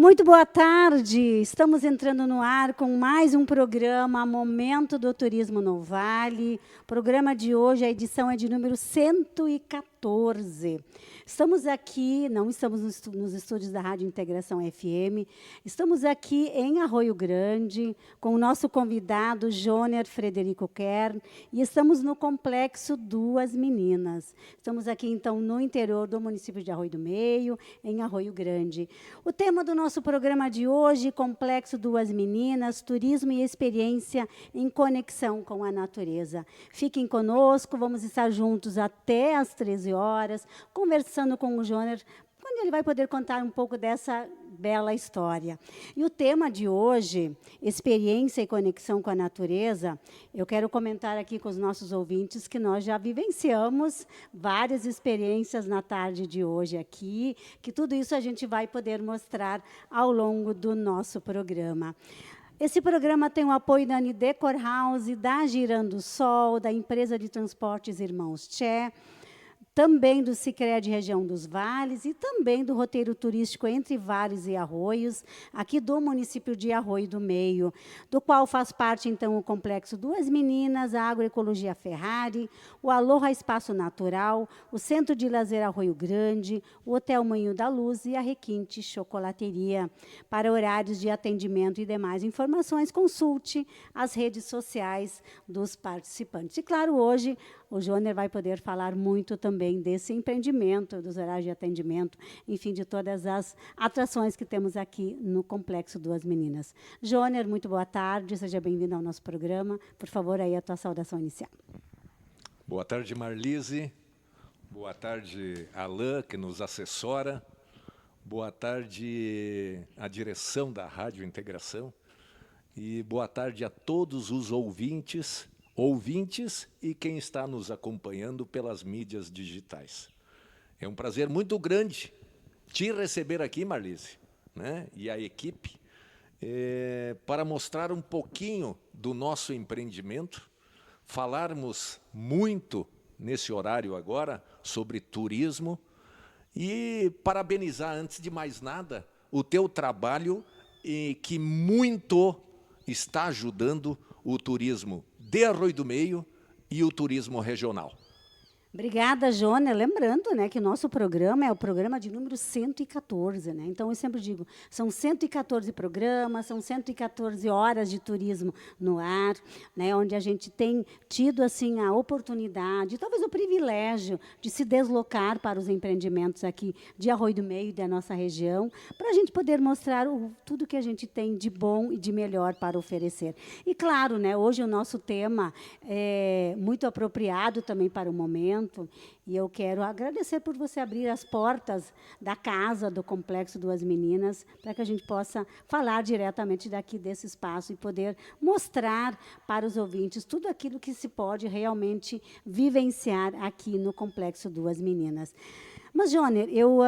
Muito boa tarde, estamos entrando no ar com mais um programa Momento do Turismo no Vale. O programa de hoje, a edição é de número 114. Estamos aqui, não estamos nos estúdios da Rádio Integração FM, estamos aqui em Arroio Grande, com o nosso convidado, Joner Frederico Kern, e estamos no Complexo Duas Meninas. Estamos aqui, então, no interior do município de Arroio do Meio, em Arroio Grande. O tema do nosso programa de hoje, Complexo Duas Meninas, Turismo e Experiência em Conexão com a Natureza. Fiquem conosco, vamos estar juntos até às 13 horas, conversando com o Joner, quando ele vai poder contar um pouco dessa bela história. E o tema de hoje, experiência e conexão com a natureza, eu quero comentar aqui com os nossos ouvintes que nós já vivenciamos várias experiências na tarde de hoje aqui, que tudo isso a gente vai poder mostrar ao longo do nosso programa. Esse programa tem o apoio da Nidecor House, da Girando Sol, da empresa de transportes Irmãos Tché, também do Sicredi Região dos Vales e também do roteiro turístico Entre Vales e Arroios, aqui do município de Arroio do Meio, do qual faz parte, então, o Complexo Duas Meninas, a Agroecologia Ferrari, o Aloha Espaço Natural, o Centro de Lazer Arroio Grande, o Hotel Manho da Luz e a Requinte Chocolateria. Para horários de atendimento e demais informações, consulte as redes sociais dos participantes. E, claro, hoje o Joner vai poder falar muito também desse empreendimento, dos horários de atendimento, enfim, de todas as atrações que temos aqui no Complexo Duas Meninas. Joner, muito boa tarde, seja bem-vindo ao nosso programa. Por favor, aí a tua saudação inicial. Boa tarde, Marlise. Boa tarde, Alain, que nos assessora. Boa tarde, a direção da Rádio Integração. E boa tarde a todos os ouvintes e quem está nos acompanhando pelas mídias digitais. É um prazer muito grande te receber aqui, Marlise, né, e a equipe, para mostrar um pouquinho do nosso empreendimento, falarmos muito nesse horário agora sobre turismo e parabenizar, antes de mais nada, o teu trabalho que muito está ajudando o turismo de Arroio do Meio e o turismo regional. Obrigada, Joner. Lembrando, né, que o nosso programa é o programa de número 114. Né? Então, eu sempre digo, são 114 programas, são 114 horas de turismo no ar, né, onde a gente tem tido assim, a oportunidade, talvez o privilégio, de se deslocar para os empreendimentos aqui de Arroio do Meio e da nossa região, para a gente poder mostrar tudo que a gente tem de bom e de melhor para oferecer. E, claro, né, hoje o nosso tema é muito apropriado também para o momento, e eu quero agradecer por você abrir as portas da casa do Complexo Duas Meninas, para que a gente possa falar diretamente daqui desse espaço e poder mostrar para os ouvintes tudo aquilo que se pode realmente vivenciar aqui no Complexo Duas Meninas. Mas, Joner, eu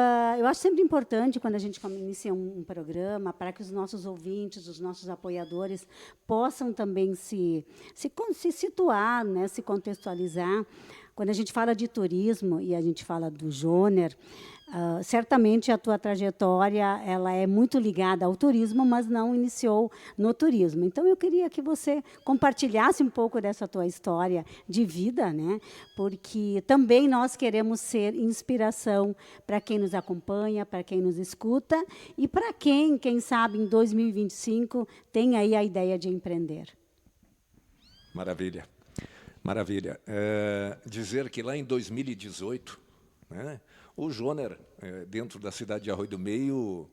acho sempre importante, quando a gente inicia um programa, para que os nossos ouvintes, os nossos apoiadores, possam também se situar, né, se contextualizar. Quando a gente fala de turismo e a gente fala do Joner, certamente a tua trajetória ela é muito ligada ao turismo, mas não iniciou no turismo. Então, eu queria que você compartilhasse um pouco dessa tua história de vida, né? Porque também nós queremos ser inspiração para quem nos acompanha, para quem nos escuta e para quem sabe, em 2025, tem aí a ideia de empreender. Maravilha. Maravilha. Dizer que lá em 2018, né, o Joner, dentro da cidade de Arroio do Meio,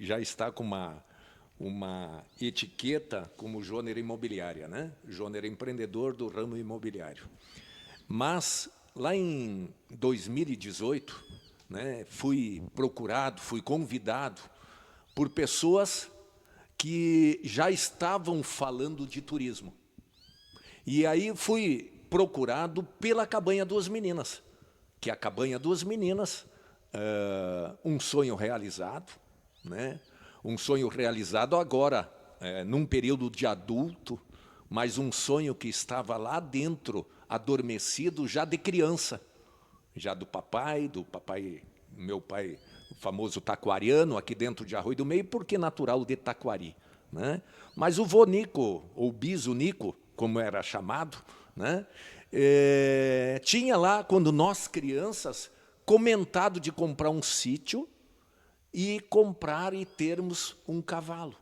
já está com uma etiqueta como Joner Imobiliária, né? Joner empreendedor do ramo imobiliário. Mas, lá em 2018, né, fui procurado, fui convidado por pessoas que já estavam falando de turismo. E aí fui procurado pela Cabanha Duas Meninas, que a Cabanha Duas Meninas, um sonho realizado, né? Um sonho realizado agora, num período de adulto, mas um sonho que estava lá dentro, adormecido já de criança, já do papai, meu pai famoso taquariano, aqui dentro de Arroio do Meio, porque natural de Taquari, né? Mas o vô Nico, ou biso Nico, como era chamado, né? Tinha lá, quando nós crianças, comentado de comprar um sítio e comprar e termos um cavalo.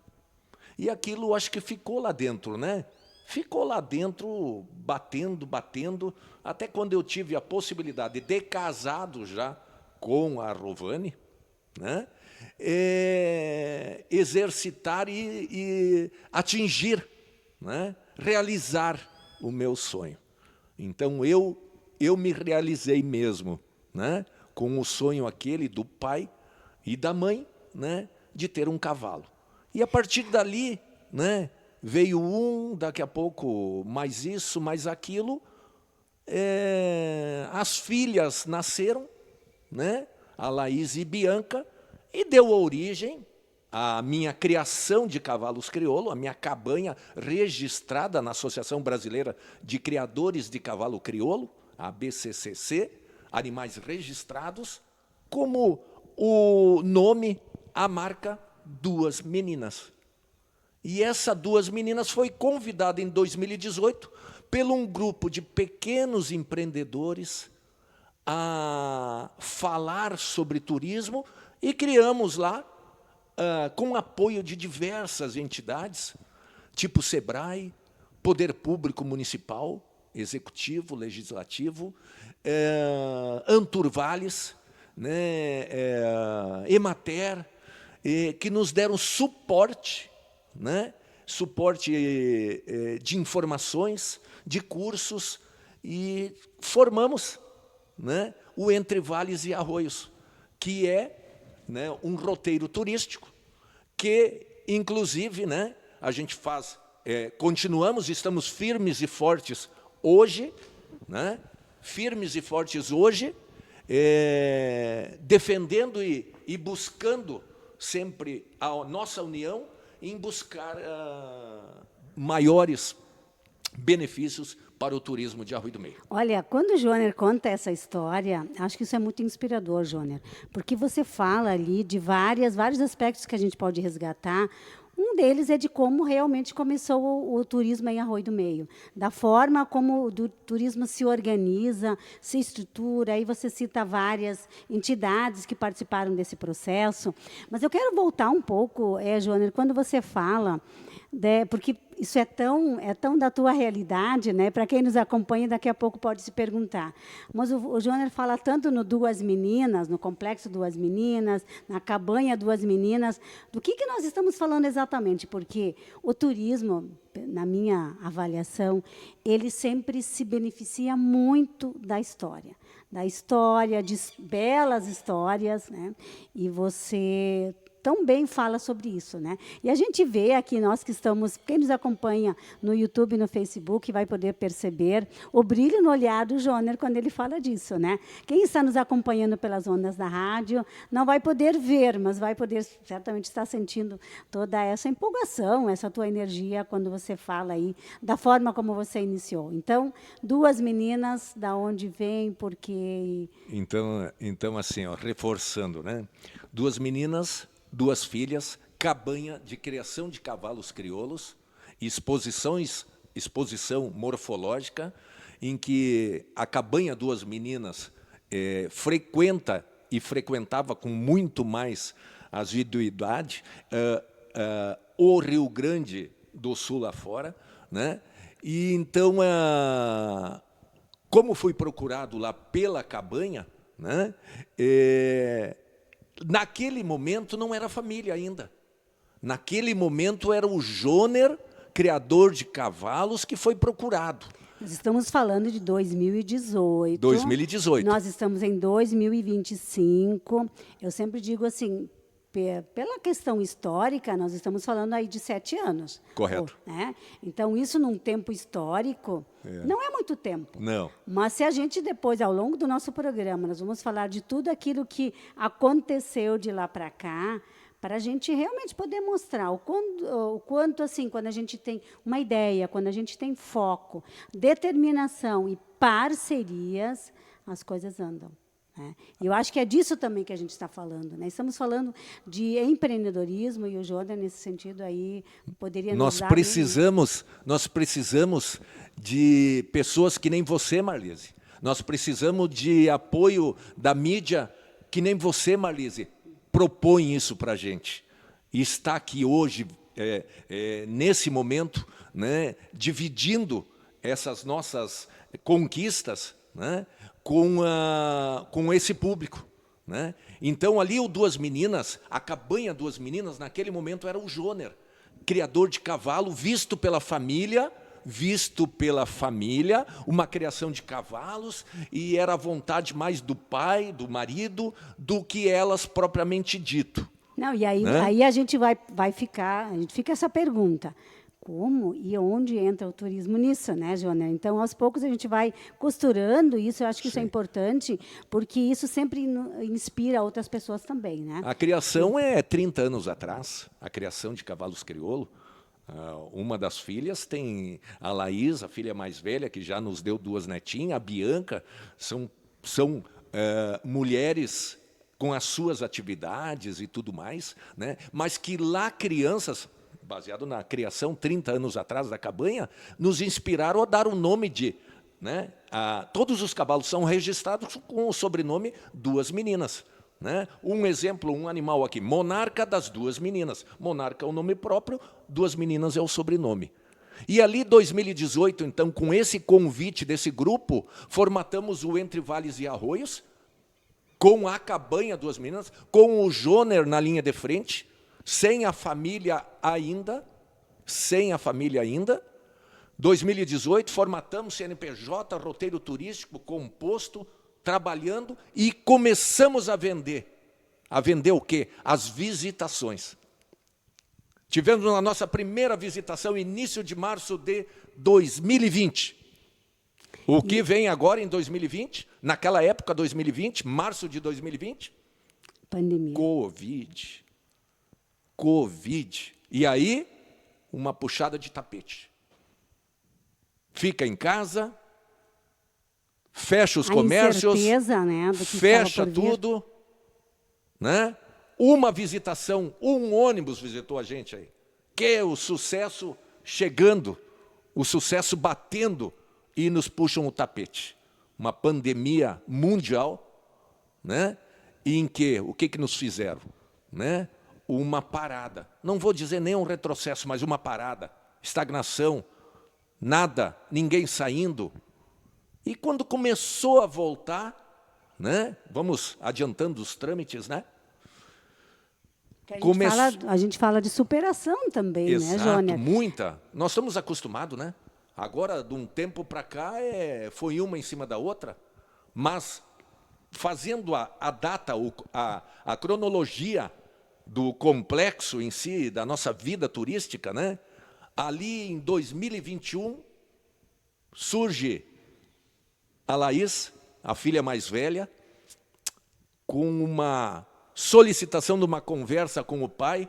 E aquilo, acho que ficou lá dentro, né? Ficou lá dentro, batendo, até quando eu tive a possibilidade de casado já com a Rovani, né? Exercitar e atingir, né? Realizar o meu sonho. Então, eu me realizei mesmo, né? Com o sonho aquele do pai e da mãe, né? De ter um cavalo. E, a partir dali, né? Veio daqui a pouco mais isso, mais aquilo. As filhas nasceram, né? A Laís e Bianca, e deu origem à minha criação de cavalos crioulo, a minha cabanha registrada na Associação Brasileira de Criadores de Cavalo Crioulo, a BCCC, animais registrados, como o nome, a marca Duas Meninas. E essa Duas Meninas foi convidada em 2018 por um grupo de pequenos empreendedores a falar sobre turismo e criamos lá, com apoio de diversas entidades, tipo Sebrae, Poder Público Municipal, Executivo, Legislativo, Anturvales, né, Emater, que nos deram suporte, né, suporte de informações, de cursos, e formamos, né, o Entre Vales e Arroios, que é, né, um roteiro turístico que, inclusive, né, a gente faz, continuamos, estamos firmes e fortes hoje, né, defendendo e buscando sempre a nossa união em buscar maiores benefícios para o turismo de Arroio do Meio. Olha, quando o Joner conta essa história, acho que isso é muito inspirador, Joner, porque você fala ali de vários aspectos que a gente pode resgatar. Um deles é de como realmente começou o turismo em Arroio do Meio, da forma como o turismo se organiza, se estrutura. Aí você cita várias entidades que participaram desse processo. Mas eu quero voltar um pouco, Joner, quando você fala, porque isso é tão da tua realidade, né? Para quem nos acompanha, daqui a pouco pode se perguntar. Mas o Joner fala tanto no Duas Meninas, no Complexo Duas Meninas, na Cabanha Duas Meninas. Do que nós estamos falando exatamente? Porque o turismo, na minha avaliação, ele sempre se beneficia muito da história, de belas histórias, né? E você também fala sobre isso, né? E a gente vê aqui, nós que estamos, quem nos acompanha no YouTube e no Facebook vai poder perceber o brilho no olhar do Joner quando ele fala disso, né? Quem está nos acompanhando pelas ondas da rádio não vai poder ver, mas vai poder certamente estar sentindo toda essa empolgação, essa tua energia quando você fala aí da forma como você iniciou. Então, Duas Meninas, da onde vem, por quê? Então assim, reforçando, né? Duas Meninas, duas filhas, cabanha de criação de cavalos crioulos, exposição morfológica, em que a cabanha Duas Meninas frequentava com muito mais assiduidade o Rio Grande do Sul lá fora, né? E então, como fui procurado lá pela cabanha, né? Naquele momento não era família ainda. Naquele momento era o Joner, criador de cavalos, que foi procurado. Nós estamos falando de 2018. 2018. Nós estamos em 2025. Eu sempre digo assim, pela questão histórica, nós estamos falando aí de 7 anos. Correto. Né? Então, isso num tempo histórico, não é muito tempo. Não. Mas se a gente depois, ao longo do nosso programa, nós vamos falar de tudo aquilo que aconteceu de lá para cá, para a gente realmente poder mostrar o quanto, assim, quando a gente tem uma ideia, quando a gente tem foco, determinação e parcerias, as coisas andam. né? E eu acho que é disso também que a gente está falando, né? Estamos falando de empreendedorismo e o Joner, nesse sentido, aí poderia nos dar... Nós precisamos de pessoas que nem você, Marlise. Nós precisamos de apoio da mídia que nem você, Marlise, propõe isso para a gente. E está aqui hoje, nesse momento, né, dividindo essas nossas conquistas, né, com esse público, né? Então, ali o Duas Meninas, a cabanha Duas Meninas, naquele momento era o Joner, criador de cavalo, visto pela família, uma criação de cavalos, e era a vontade mais do pai, do marido, do que elas propriamente dito. Não, e aí, né? aí a gente fica essa pergunta. Como e onde entra o turismo nisso, né, Joner? Então, aos poucos, a gente vai costurando isso. Eu acho que isso é importante, porque isso sempre inspira outras pessoas também, né? A criação é 30 anos atrás, a criação de cavalos crioulo. Uma das filhas tem a Laís, a filha mais velha, que já nos deu 2 netinhas, a Bianca, são mulheres com as suas atividades e tudo mais, né? Mas que lá crianças, baseado na criação 30 anos atrás da cabanha, nos inspiraram a dar o nome de... né? Todos os cavalos são registrados com o sobrenome Duas Meninas. Né? Um exemplo, um animal aqui, Monarca das Duas Meninas. Monarca é o nome próprio, Duas Meninas é o sobrenome. E ali, 2018, então, com esse convite desse grupo, formatamos o Entre Vales e Arroios, com a cabanha Duas Meninas, com o Joner na linha de frente, sem a família ainda. 2018, formatamos CNPJ, roteiro turístico, composto, trabalhando, e começamos a vender. A vender o quê? As visitações. Tivemos a nossa primeira visitação, início de março de 2020. O que vem agora em 2020? Naquela época, 2020, março de 2020? Pandemia. Covid. E aí, uma puxada de tapete. Fica em casa, fecha os comércios, incerteza, né, do que fecha estava por vir. tudo, né? Uma visitação, um ônibus visitou a gente aí. Que o sucesso chegando, o sucesso batendo, e nos puxam o tapete. Uma pandemia mundial, né? E em que, o que nos fizeram? Né? Uma parada. Não vou dizer nem um retrocesso, mas uma parada. Estagnação, nada, ninguém saindo. E quando começou a voltar, né? Vamos adiantando os trâmites, né? A gente fala de superação também, Exato, né, Joner? muita. Nós estamos acostumados, né? Agora, de um tempo para cá, foi uma em cima da outra, mas fazendo a data, a cronologia do complexo em si, da nossa vida turística, né? Ali em 2021, surge a Laís, a filha mais velha, com uma solicitação de uma conversa com o pai,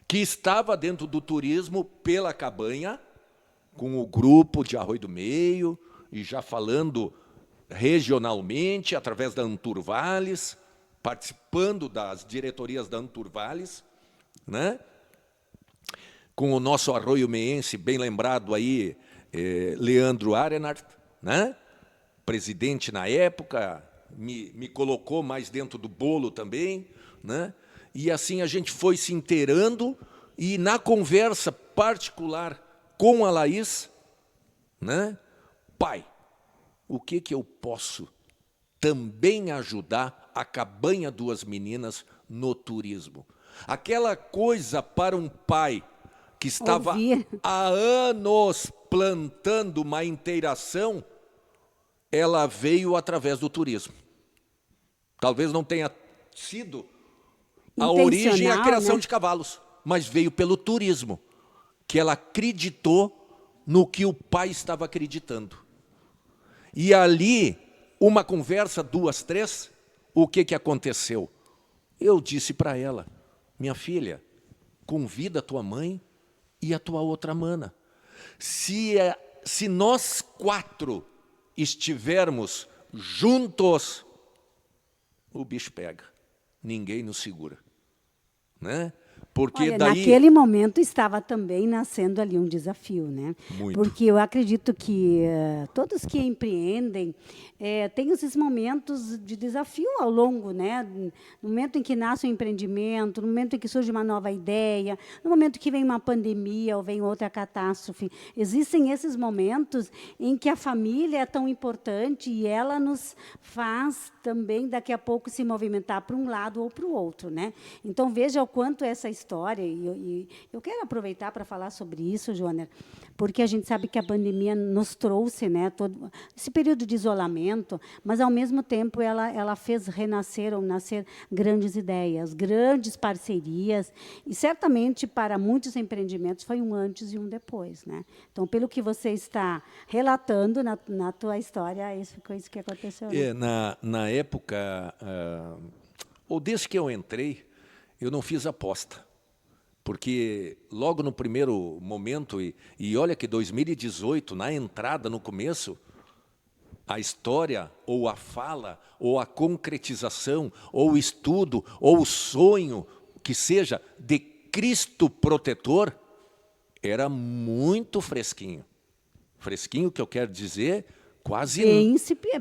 que estava dentro do turismo pela cabanha, com o grupo de Arroio do Meio, e já falando regionalmente, através da Anturvales, participando das diretorias da Anturvales, né? Com o nosso arroio meense, bem lembrado aí, Leandro Arenart, né? Presidente na época, me colocou mais dentro do bolo também, né? E assim a gente foi se inteirando, e na conversa particular com a Laís, né? Pai, o que eu posso também ajudar a cabanha Duas Meninas no turismo? Aquela coisa para um pai que estava há anos plantando uma inteiração, ela veio através do turismo. Talvez não tenha sido a origem a criação, né, de cavalos, mas veio pelo turismo, que ela acreditou no que o pai estava acreditando. E ali, uma conversa, 2, 3, o que aconteceu? Eu disse para ela, minha filha, convida a tua mãe e a tua outra mana. Se nós 4 estivermos juntos, o bicho pega. Ninguém nos segura. Né? Porque Olha, daí... naquele momento estava também nascendo ali um desafio, né? Muito. Porque eu acredito que todos que empreendem têm esses momentos de desafio ao longo, né? No momento em que nasce um empreendimento, no momento em que surge uma nova ideia, no momento que vem uma pandemia ou vem outra catástrofe. Existem esses momentos em que a família é tão importante e ela nos faz também, daqui a pouco, se movimentar para um lado ou para o outro, né? Então, veja o quanto essa história, e eu quero aproveitar para falar sobre isso, Joner, porque a gente sabe que a pandemia nos trouxe, né, todo esse período de isolamento, mas, ao mesmo tempo, ela fez renascer ou nascer grandes ideias, grandes parcerias, e, certamente, para muitos empreendimentos, foi um antes e um depois. Né? Então, pelo que você está relatando na tua história, foi isso que aconteceu. Né? Na época, ou desde que eu entrei, eu não fiz aposta. Porque logo no primeiro momento, e olha que 2018, na entrada, no começo, a história, ou a fala, ou a concretização, ou o estudo, ou o sonho, que seja, de Cristo protetor, era muito fresquinho. Fresquinho, que eu quero dizer, quase...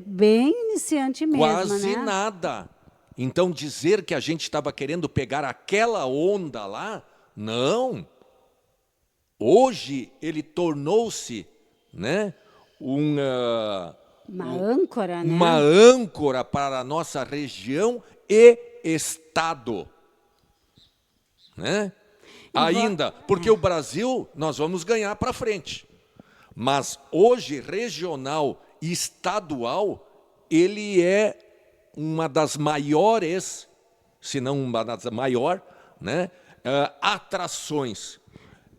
Bem iniciante mesmo, quase né? nada. Então, dizer que a gente estava querendo pegar aquela onda lá, não. Hoje, ele tornou-se, né, uma âncora, né? Uma âncora para a nossa região e Estado. Né? Ainda, porque o Brasil, nós vamos ganhar para frente. Mas hoje, regional e estadual, ele é uma das maiores, se não uma das maiores, né, atrações.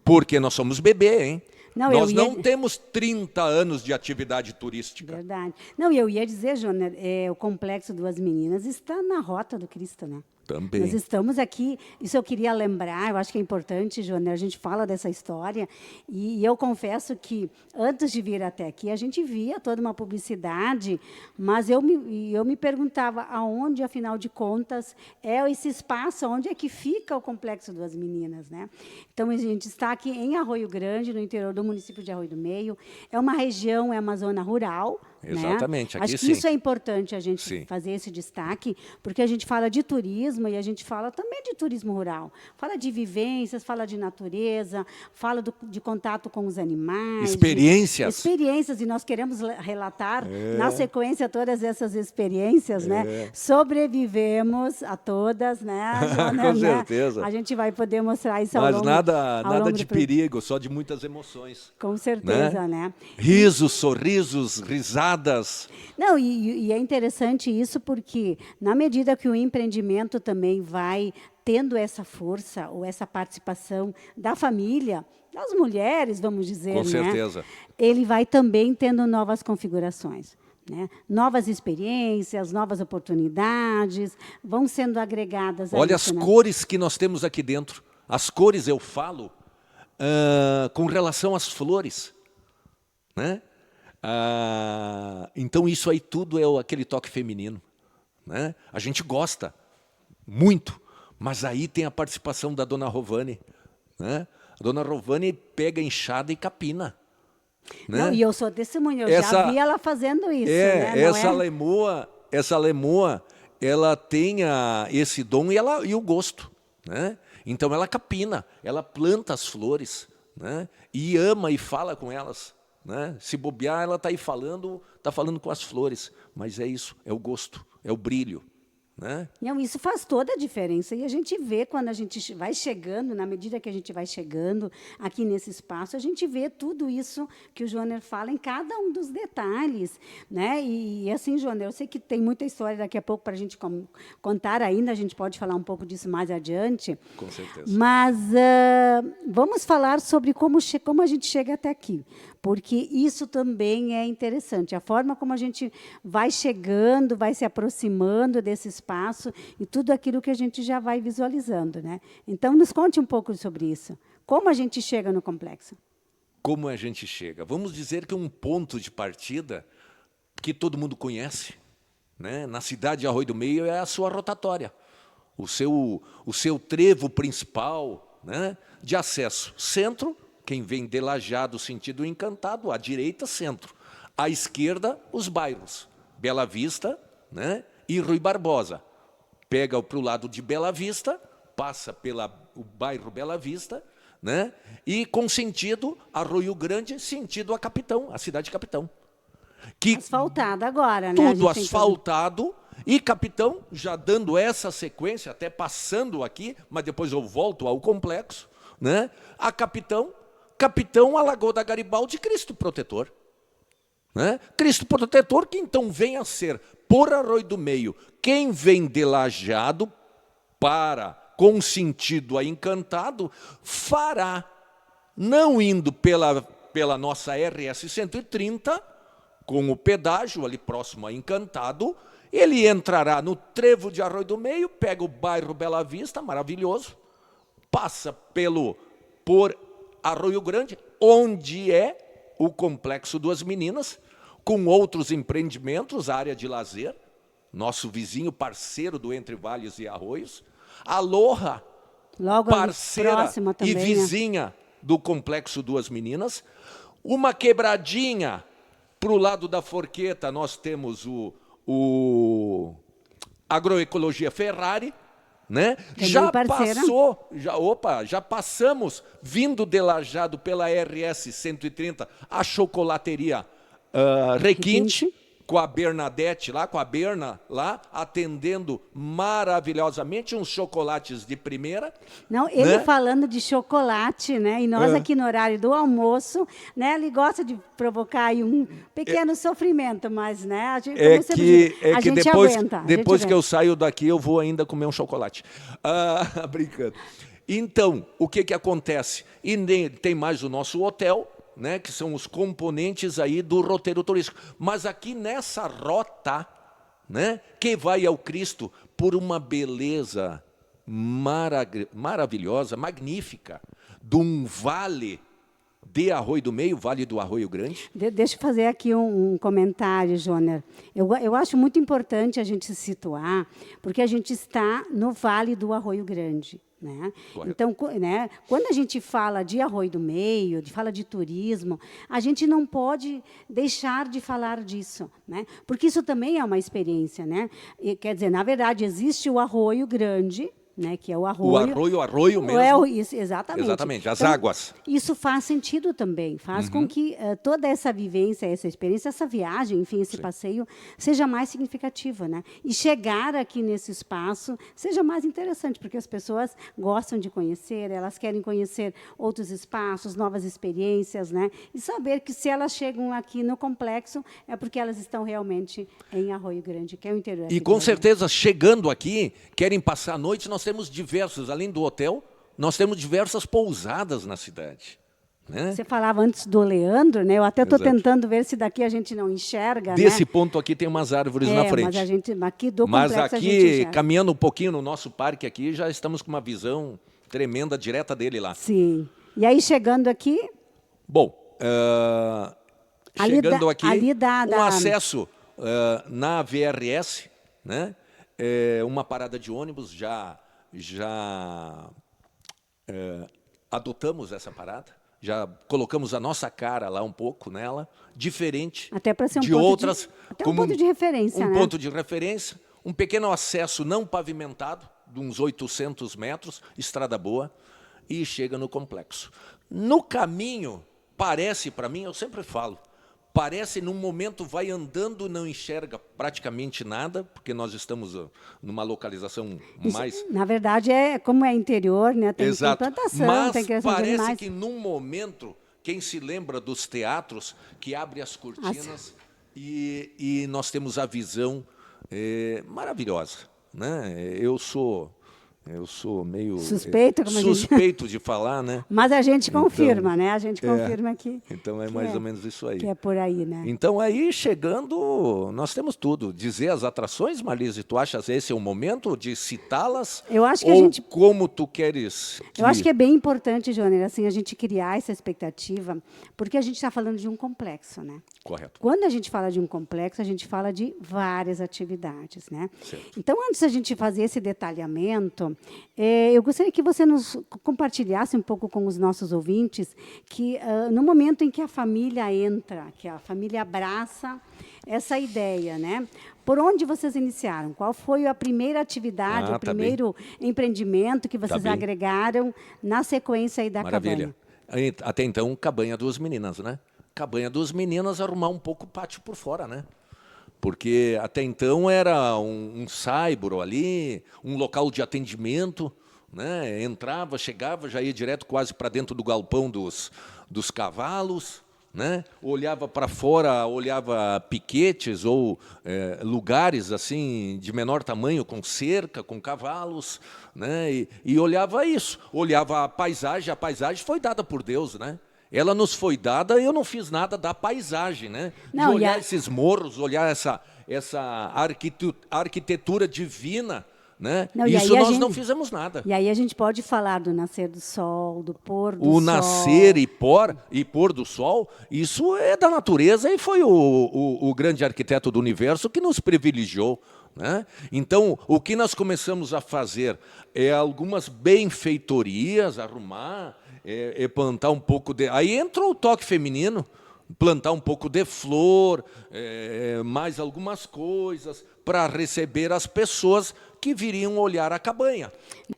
Porque nós somos bebê, hein? Nós não temos 30 anos de atividade turística. Verdade. Não, eu ia dizer, Joner, o Complexo Duas Meninas está na Rota do Cristo, né? Também. Nós estamos aqui, isso eu queria lembrar, eu acho que é importante, Joner, a gente fala dessa história, e eu confesso que, antes de vir até aqui, a gente via toda uma publicidade, mas eu me perguntava aonde, afinal de contas, é esse espaço, onde é que fica o Complexo Duas Meninas, né? Então, a gente está aqui em Arroio Grande, no interior do município de Arroio do Meio, é uma região, é uma zona rural. Exatamente, né? aqui Acho que sim. isso é importante a gente Sim. fazer esse destaque, porque a gente fala de turismo e a gente fala também de turismo rural. Fala de vivências, fala de natureza, fala de contato com os animais. Experiências. Experiências, e nós queremos relatar, na sequência, todas essas experiências. Né? Sobrevivemos a todas, né, Joana, com certeza. Né? A gente vai poder mostrar isso ao Mas longo. nada de perigo, só de muitas emoções. Com certeza, né? Risos, sorrisos, risadas. Não, e é interessante isso porque, na medida que o empreendimento também vai tendo essa força ou essa participação da família, das mulheres, vamos dizer, com certeza. Né? Ele vai também tendo novas configurações. Né? Novas experiências, novas oportunidades, vão sendo agregadas. Olha as cores que nós temos aqui dentro. As cores, eu falo, com relação às flores. Né? Então, isso aí tudo é aquele toque feminino. Né? A gente gosta muito, mas aí tem a participação da dona Rovani. Né? A dona Rovani pega enxada e capina. Né? Não, e eu sou testemunha, eu já vi ela fazendo isso. Né? Essa lemoa, ela tem esse dom e o gosto. Né? Então, ela capina, ela planta as flores, né? E ama e fala com elas. Né? Se bobear, ela está aí falando com as flores, mas é isso, é o gosto, é o brilho. Né? Não, isso faz toda a diferença. E a gente vê quando a gente vai chegando, na medida que a gente vai chegando aqui nesse espaço, a gente vê tudo isso que o Joner fala em cada um dos detalhes. Né? E assim, Joner, eu sei que tem muita história daqui a pouco para a gente contar ainda, a gente pode falar um pouco disso mais adiante. Com certeza. Mas vamos falar sobre como a gente chega até aqui. Porque isso também é interessante. A forma como a gente vai chegando, vai se aproximando desse espaço e tudo aquilo que a gente já vai visualizando. Né? Então, nos conte um pouco sobre isso. Como a gente chega no complexo? Como a gente chega? Vamos dizer que um ponto de partida que todo mundo conhece, né, na cidade de Arroio do Meio é a sua rotatória, o seu trevo principal, né, de acesso. Centro, quem vem de Lajeado, sentido Encantado, à direita, centro. À esquerda, os bairros, Bela Vista, né, e Rui Barbosa. Pega para o lado de Bela Vista, passa pelo bairro Bela Vista, né, e com sentido Arroio Grande, sentido a Capitão, a cidade de Capitão. Que Asfaltado agora, né? tudo asfaltado, e Capitão, já dando essa sequência, até passando aqui, mas depois eu volto ao complexo, né, a Capitão, a Lagoa da Garibaldi, Cristo Protetor. Né? Cristo Protetor, que então vem a ser, por Arroio do Meio, quem vem de Lajeado com sentido a Encantado, fará, não indo pela nossa RS 130, com o pedágio ali próximo a Encantado, ele entrará no trevo de Arroio do Meio, pega o bairro Bela Vista, maravilhoso, passa por Arroio Grande, onde é o Complexo Duas Meninas, com outros empreendimentos, área de lazer, nosso vizinho parceiro do Entre Vales e Arroios, a Loja, logo parceira também, e vizinha do Complexo Duas Meninas, uma quebradinha para o lado da Forqueta, nós temos o Agroecologia Ferrari, né? Já passou, já passamos, vindo de Lajeado pela RS 130, a chocolateria Requinte, com a Bernadette lá, com a Berna lá, atendendo maravilhosamente, uns chocolates de primeira. Não, ele falando de chocolate, né? E nós aqui no horário do almoço, né? Ele gosta de provocar aí um pequeno sofrimento, mas, né? A gente, a gente depois, aguenta. Depois que eu saio daqui, eu vou ainda comer um chocolate. Brincando. Então, o que acontece? E tem mais o nosso hotel, né, que são os componentes aí do roteiro turístico. Mas aqui nessa rota, né, que vai ao Cristo por uma beleza maravilhosa, magnífica, de um vale de Arroio do Meio, Vale do Arroio Grande. Deixa eu fazer aqui um comentário, Joner. Eu acho muito importante a gente se situar, porque a gente está no Vale do Arroio Grande. Né? Então, né, quando a gente fala de Arroio do Meio, fala de turismo, a gente não pode deixar de falar disso, né? Porque isso também é uma experiência. Né? E, quer dizer, na verdade, existe o Arroio Grande, né, que é o arroio. O arroio mesmo. Isso, exatamente. Exatamente, as então, águas. Isso faz sentido também, faz com que toda essa vivência, essa experiência, essa viagem, enfim, esse passeio, seja mais significativa, né? E chegar aqui nesse espaço seja mais interessante, porque as pessoas gostam de conhecer, elas querem conhecer outros espaços, novas experiências, né? E saber que se elas chegam aqui no complexo, é porque elas estão realmente em Arroio Grande, que é o interior. E com certeza, chegando aqui, querem passar a noite, nós temos diversos, além do hotel, nós temos diversas pousadas na cidade. Né? Você falava antes do Leandro, né? Eu até estou tentando ver se daqui a gente não enxerga. Desse ponto aqui tem umas árvores na frente. Mas a gente, aqui do complexo, mas aqui, caminhando um pouquinho no nosso parque aqui, já estamos com uma visão tremenda, direta dele lá. Sim. E aí, chegando aqui... Bom, chegando aqui, um acesso na VRS, né? Uma parada de ônibus, já adotamos essa parada, já colocamos a nossa cara lá um pouco nela, diferente até para ser de outras, como um ponto de referência, né? Ponto de referência, um pequeno acesso não pavimentado, de uns 800 metros, estrada boa, e chega no complexo. No caminho, parece para mim, eu sempre falo, parece, num momento, vai andando, não enxerga praticamente nada, porque nós estamos numa localização mais... Isso, na verdade, como é interior, né? Tem plantação, mas tem criação de animais. parece que, num momento, quem se lembra dos teatros, que abre as cortinas e nós temos a visão maravilhosa. Né? Eu sou Eu sou meio suspeito, suspeito de falar, né? Mas a gente confirma, né? A gente confirma que... Então é mais ou menos isso aí. Que é por aí, né? Então aí, chegando, nós temos tudo. Dizer as atrações, Marlise, tu achas esse é o momento de citá-las? Eu acho que ou a gente... como tu queres? Eu acho que é bem importante, Joner, assim, a gente criar essa expectativa, porque a gente está falando de um complexo, né? Correto. Quando a gente fala de um complexo, a gente fala de várias atividades, né? Certo. Então, antes da gente fazer esse detalhamento, eu gostaria que você nos compartilhasse um pouco com os nossos ouvintes que, no momento em que a família entra, que a família abraça essa ideia, né? Por onde vocês iniciaram? Qual foi a primeira atividade, o primeiro empreendimento que vocês agregaram na sequência aí da Maravilha. Cabanha? Até então, Cabanha Duas Meninas, né? Cabanha Duas Meninas, arrumar um pouco o pátio por fora, né? Porque até então era um saibro ali, um local de atendimento, né? Entrava, chegava, já ia direto quase para dentro do galpão dos cavalos, né? Olhava para fora, olhava piquetes ou lugares assim de menor tamanho, com cerca, com cavalos, né? E olhava isso, olhava a paisagem foi dada por Deus, né? Ela nos foi dada, eu não fiz nada da paisagem, né? Não, de olhar esses morros, olhar essa arquitetura divina, né? Não, isso nós não fizemos nada. E aí a gente pode falar do nascer do sol, do pôr do sol. O nascer e pôr do sol, isso é da natureza e foi o grande arquiteto do universo que nos privilegiou, né? Então, o que nós começamos a fazer é algumas benfeitorias, arrumar, plantar um pouco de... Aí entrou o toque feminino, plantar um pouco de flor, mais algumas coisas, para receber as pessoas que viriam olhar a cabanha.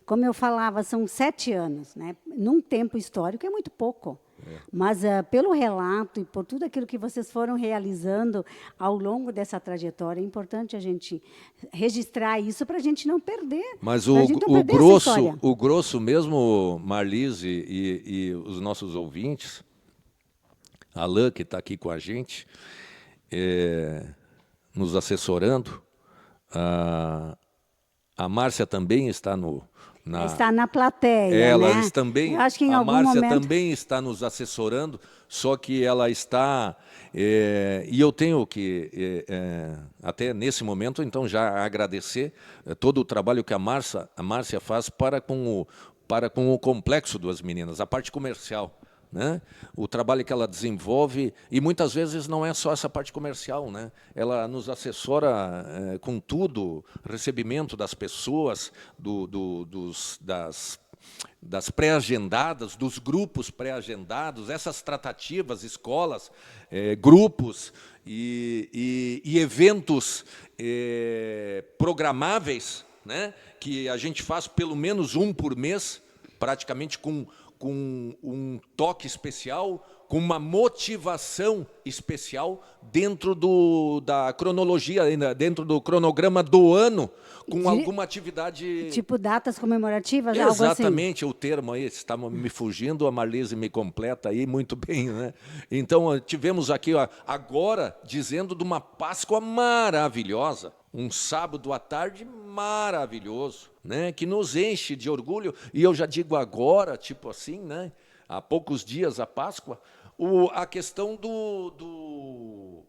Como eu falava, são 7 anos, né? Num tempo histórico é muito pouco. Mas, pelo relato e por tudo aquilo que vocês foram realizando ao longo dessa trajetória, é importante a gente registrar isso para a gente não perder. Mas o grosso mesmo, Marlise e os nossos ouvintes, Alain, que está aqui com a gente, nos assessorando, a Márcia também está está na plateia, elas né? também, eu acho que em a algum Márcia momento... também está nos assessorando, só que ela está... e eu tenho que, até nesse momento, então, já agradecer todo o trabalho que a Márcia faz para com o Complexo Duas Meninas, a parte comercial, né? O trabalho que ela desenvolve, e muitas vezes não é só essa parte comercial, né? Ela nos assessora com tudo, recebimento das pessoas, das pré-agendadas, dos grupos pré-agendados, essas tratativas, escolas, grupos e eventos programáveis, né? Que a gente faz pelo menos um por mês, praticamente com um toque especial, com uma motivação especial dentro da cronologia, dentro do cronograma do ano, com alguma atividade... Tipo datas comemorativas, algo assim? Exatamente, o termo aí, está me fugindo, a Marlise me completa aí muito bem, né? Então, tivemos aqui, agora, dizendo de uma Páscoa maravilhosa, um sábado à tarde maravilhoso, né? Que nos enche de orgulho, e eu já digo agora, tipo assim, né? Há poucos dias a Páscoa, a questão do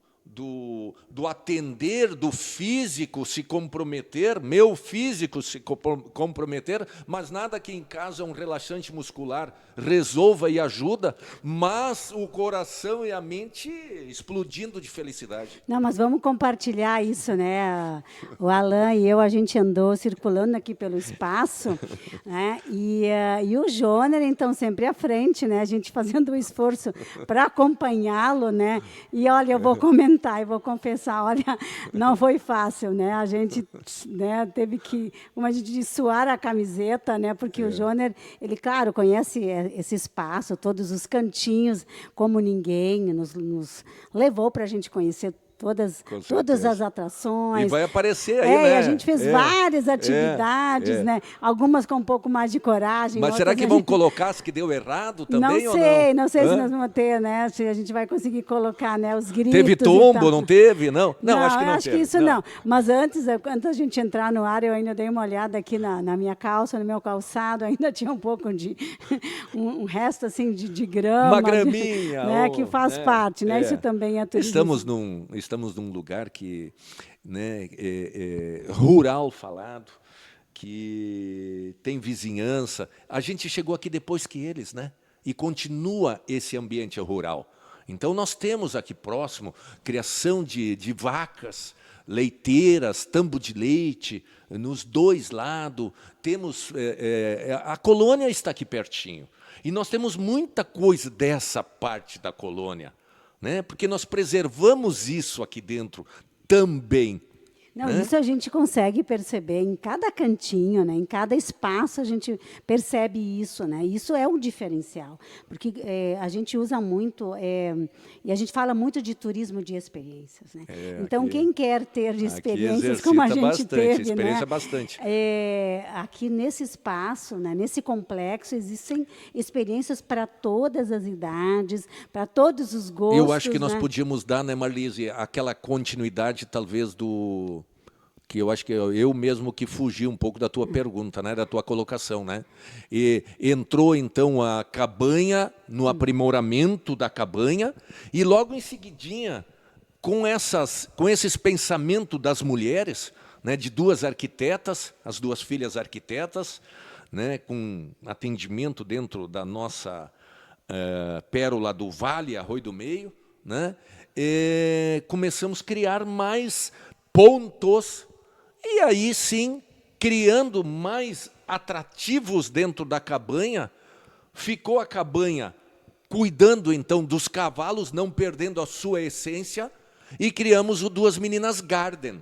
atender, do físico se comprometer, meu físico se comprometer, mas nada que em casa um relaxante muscular resolva e ajuda, mas o coração e a mente explodindo de felicidade. Não, mas vamos compartilhar isso, né? O Alain e eu, a gente andou circulando aqui pelo espaço, né? E o Joner, então, sempre à frente, né? A gente fazendo um esforço para acompanhá-lo, né? E, olha, eu vou comentar, eu vou confessar, olha, não foi fácil, né? A gente, né, teve que, como a gente diz, suar a camiseta, né? Porque o Joner, ele, claro, conhece esse espaço, todos os cantinhos, como ninguém, nos levou para a gente conhecer todas certeza. as atrações. E vai aparecer aí, né? E a gente fez várias atividades, né? Algumas com um pouco mais de coragem. Mas será que vão colocar as que deu errado também ou não? Não sei se nós vamos ter, né? Se a gente vai conseguir colocar, né, os gritos. Teve tombo, não teve? Não, acho que não acho teve. Que isso não. Mas antes da gente entrar no ar, eu ainda dei uma olhada aqui na minha calça, no meu calçado, ainda tinha um pouco de um resto assim de grama. Uma graminha. Né, que faz parte, né? Isso também é turismo. Estamos num lugar que, né, rural falado, que tem vizinhança. A gente chegou aqui depois que eles, né? E continua esse ambiente rural. Então, nós temos aqui próximo criação de vacas, leiteiras, tambo de leite, nos dois lados. Temos, a colônia está aqui pertinho. E nós temos muita coisa dessa parte da colônia, né? Porque nós preservamos isso aqui dentro também. Não, né? Isso a gente consegue perceber em cada cantinho, né? Em cada espaço a gente percebe isso, né? Isso é um diferencial, porque a gente usa muito e a gente fala muito de turismo de experiências, né? Então aqui, quem quer ter experiências como a gente bastante, teve, experiência né? Bastante. Aqui nesse espaço, né? Nesse complexo existem experiências para todas as idades, para todos os gostos. Eu acho que nós né? podíamos dar, né, Marlise, aquela continuidade talvez que eu acho que eu mesmo que fugi um pouco da tua pergunta, né, da tua colocação, né? E entrou então a cabanha no aprimoramento da cabanha e logo em seguidinha com esses pensamentos das mulheres, né, de duas arquitetas, as duas filhas arquitetas, né, com atendimento dentro da nossa Pérola do Vale, Arroio do Meio, né? E começamos a criar mais pontos. E aí, sim, criando mais atrativos dentro da cabanha, ficou a cabanha cuidando, então, dos cavalos, não perdendo a sua essência, e criamos o Duas Meninas Garden,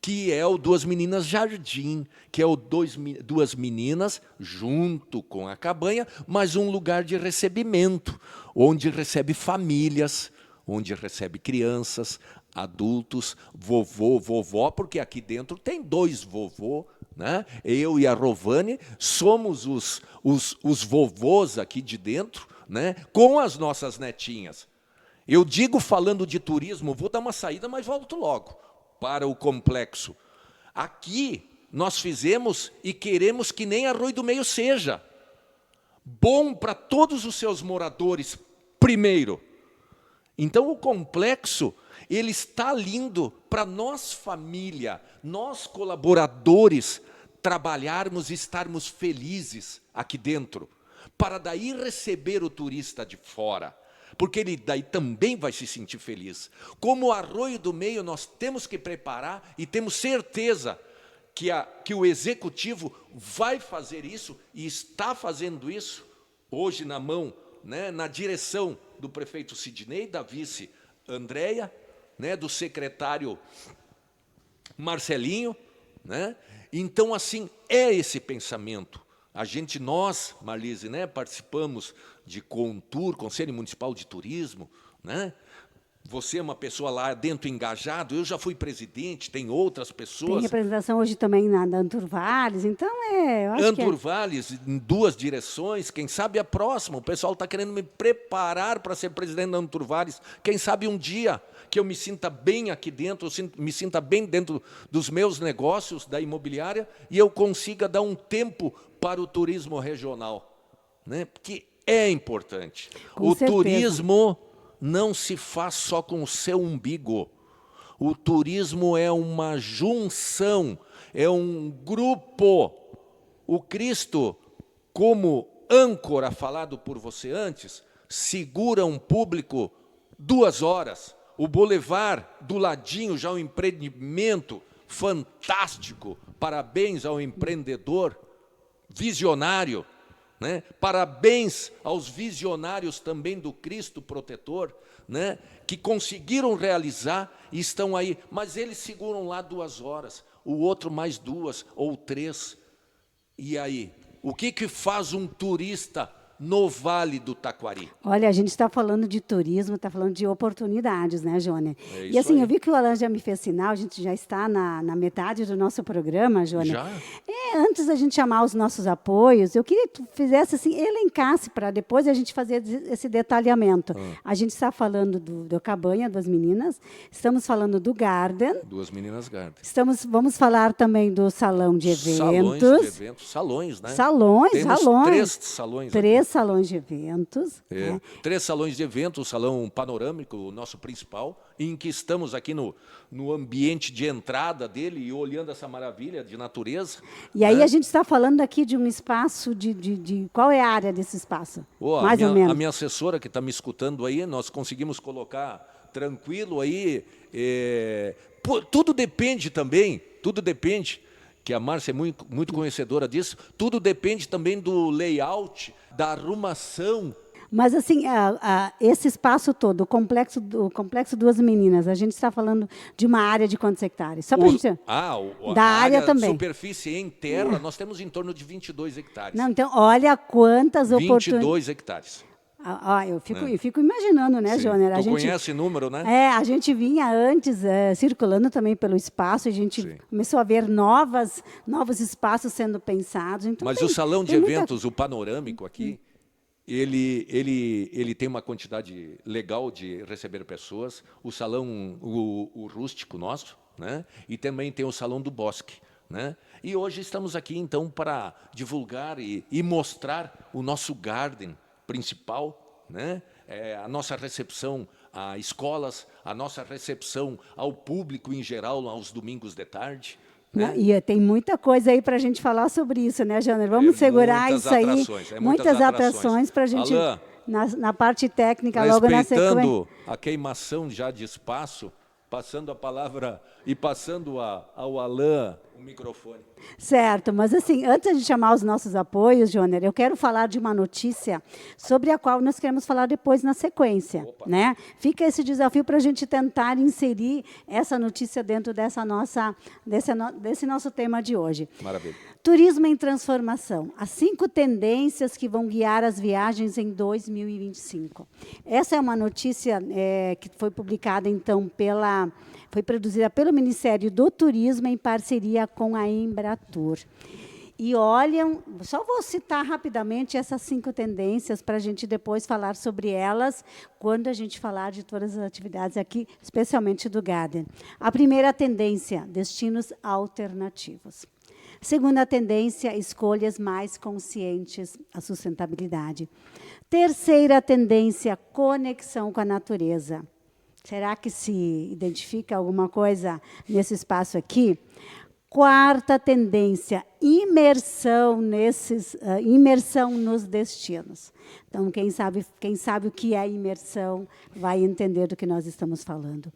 que é o Duas Meninas Jardim, que é o Duas Meninas junto com a cabanha, mas um lugar de recebimento, onde recebe famílias, onde recebe crianças, adultos, vovô, vovó, porque aqui dentro tem dois vovô, né? Eu e a Rovani somos os vovôs aqui de dentro, né? Com as nossas netinhas. Eu digo, falando de turismo, vou dar uma saída, mas volto logo para o complexo. Aqui nós fizemos e queremos que nem Arroio do Meio seja bom para todos os seus moradores, primeiro. Então, o complexo, ele está lindo para nós, família, nós, colaboradores, trabalharmos e estarmos felizes aqui dentro, para daí receber o turista de fora, porque ele daí também vai se sentir feliz. Como o Arroio do Meio, nós temos que preparar e temos certeza que o executivo vai fazer isso e está fazendo isso, hoje na mão, né, na direção do prefeito Sidney, da vice Andréia, né, do secretário Marcelinho, né? Então, assim, é esse pensamento. Nós, Marlise, né, participamos de CONTUR, Conselho Municipal de Turismo, né? Você é uma pessoa lá dentro engajado, eu já fui presidente, tem outras pessoas. Tem representação hoje também na Anturvales, então eu acho Anturvales, em duas direções, quem sabe a próxima, o pessoal está querendo me preparar para ser presidente da Anturvales, quem sabe um dia que eu me sinta bem aqui dentro, me sinta bem dentro dos meus negócios, da imobiliária, e eu consiga dar um tempo para o turismo regional, né? Porque é importante. Com certeza. Turismo não se faz só com o seu umbigo. O turismo é uma junção, é um grupo. O Cristo, como âncora falado por você antes, segura um público 2 horas. O Boulevard, do ladinho, já um empreendimento fantástico. Parabéns ao empreendedor visionário. Né? Parabéns aos visionários também do Cristo Protetor, né? Que conseguiram realizar e estão aí, mas eles seguram lá 2 horas, o outro mais 2 ou 3. E aí, o que faz um turista no Vale do Taquari. Olha, a gente está falando de turismo, está falando de oportunidades, né, Jônia? É E assim, aí. eu vi que o Alan já me fez sinal, a gente já está na metade do nosso programa, Jônia. Já? Antes da gente chamar os nossos apoios, eu queria que tu fizesse assim, elencasse para depois a gente fazer esse detalhamento. A gente está falando do Cabanha, das meninas, estamos falando do Garden. Duas Meninas Garden. Vamos falar também do salão de eventos. Salões de eventos, salões, né? Salões, Temos salões. 3 salões. Três salões de eventos. É, Né? 3 salões de eventos, o salão panorâmico, o nosso principal, em que estamos aqui no ambiente de entrada dele e olhando essa maravilha de natureza. E aí né? a gente está falando aqui de um espaço de qual é a área desse espaço? Mais ou menos. A minha assessora que está me escutando aí, nós conseguimos colocar tranquilo aí. Tudo depende também, que a Márcia é muito conhecedora disso, tudo depende também do layout, da arrumação. Mas, assim, esse espaço todo, o complexo Duas Meninas, a gente está falando de uma área de quantos hectares? Só para gente... Da área também. Superfície em terra, nós temos em torno de 22 hectares. Não, então, olha quantas oportunidades... 22 hectares. Eu fico imaginando, né, Jônia? Tu conhece o número, né? A gente vinha antes circulando também pelo espaço, a gente começou a ver novos espaços sendo pensados. Então, mas o salão de eventos, o panorâmico aqui, ele tem uma quantidade legal de receber pessoas. O salão, o rústico nosso, né? E também tem o salão do bosque. Né? E hoje estamos aqui, então, para divulgar e mostrar o nosso garden principal, né? A nossa recepção a escolas, a nossa recepção ao público em geral, aos domingos de tarde. Né? E tem muita coisa aí para a gente falar sobre isso, né, Jânio? Vamos segurar isso aí. Muitas atrações para a gente, Alain, na parte técnica, logo na sequência. Respeitando a queimação já de espaço, passando a palavra e passando ao Alain o microfone. Certo, mas assim, antes de chamar os nossos apoios, Jôner, eu quero falar de uma notícia sobre a qual nós queremos falar depois na sequência. Né? Fica esse desafio para a gente tentar inserir essa notícia dentro desse nosso tema de hoje. Maravilha. Turismo em transformação. As 5 tendências que vão guiar as viagens em 2025. Essa é uma notícia que foi publicada, então, foi produzida pelo Ministério do Turismo em parceria com a Embratur. E olham, só vou citar rapidamente essas 5 tendências para a gente depois falar sobre elas quando a gente falar de todas as atividades aqui, especialmente do Garden. A primeira tendência, destinos alternativos. Segunda tendência, escolhas mais conscientes, a sustentabilidade. Terceira tendência, conexão com a natureza. Será que se identifica alguma coisa nesse espaço aqui? Quarta tendência, imersão nos destinos. Então, quem sabe o que é imersão vai entender do que nós estamos falando.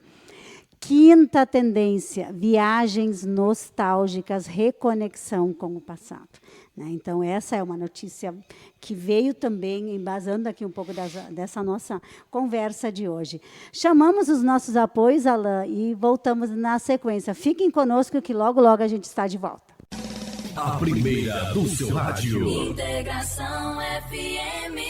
Quinta tendência, viagens nostálgicas, reconexão com o passado. Então, essa é uma notícia que veio também embasando aqui um pouco dessa nossa conversa de hoje. Chamamos os nossos apoios, Alain, e voltamos na sequência. Fiquem conosco que logo, logo a gente está de volta. A primeira do seu rádio. Integração FM.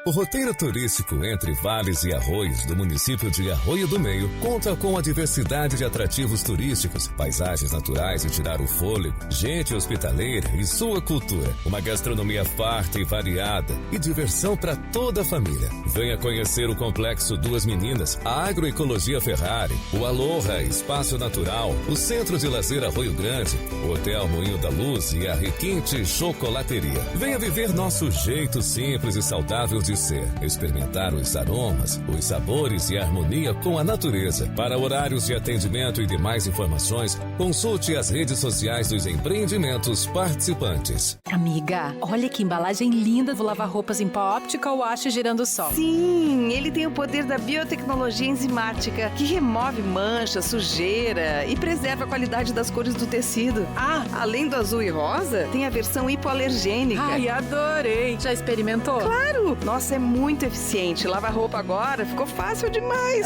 O roteiro turístico entre vales e arroios do município de Arroio do Meio conta com a diversidade de atrativos turísticos, paisagens naturais e tirar o fôlego, gente hospitaleira e sua cultura, uma gastronomia farta e variada e diversão para toda a família. Venha conhecer o Complexo Duas Meninas, a Agroecologia Ferrari, o Aloha Espaço Natural, o Centro de Lazer Arroio Grande, o Hotel Moinho da Luz e a Requinte Chocolateria. Venha viver nosso jeito simples e saudável de ser, experimentar os aromas, os sabores e a harmonia com a natureza. Para horários de atendimento e demais informações, consulte as redes sociais dos empreendimentos participantes. Amiga, olha que embalagem linda do lava-roupas em pó Optical Wash Girando Sol. Sim, ele tem o poder da biotecnologia enzimática, que remove mancha, sujeira e preserva a qualidade das cores do tecido. Além do azul e rosa, tem a versão hipoalergênica. Ai, adorei! Já experimentou? Claro! Nossa, é muito eficiente. Lavar roupa agora ficou fácil demais.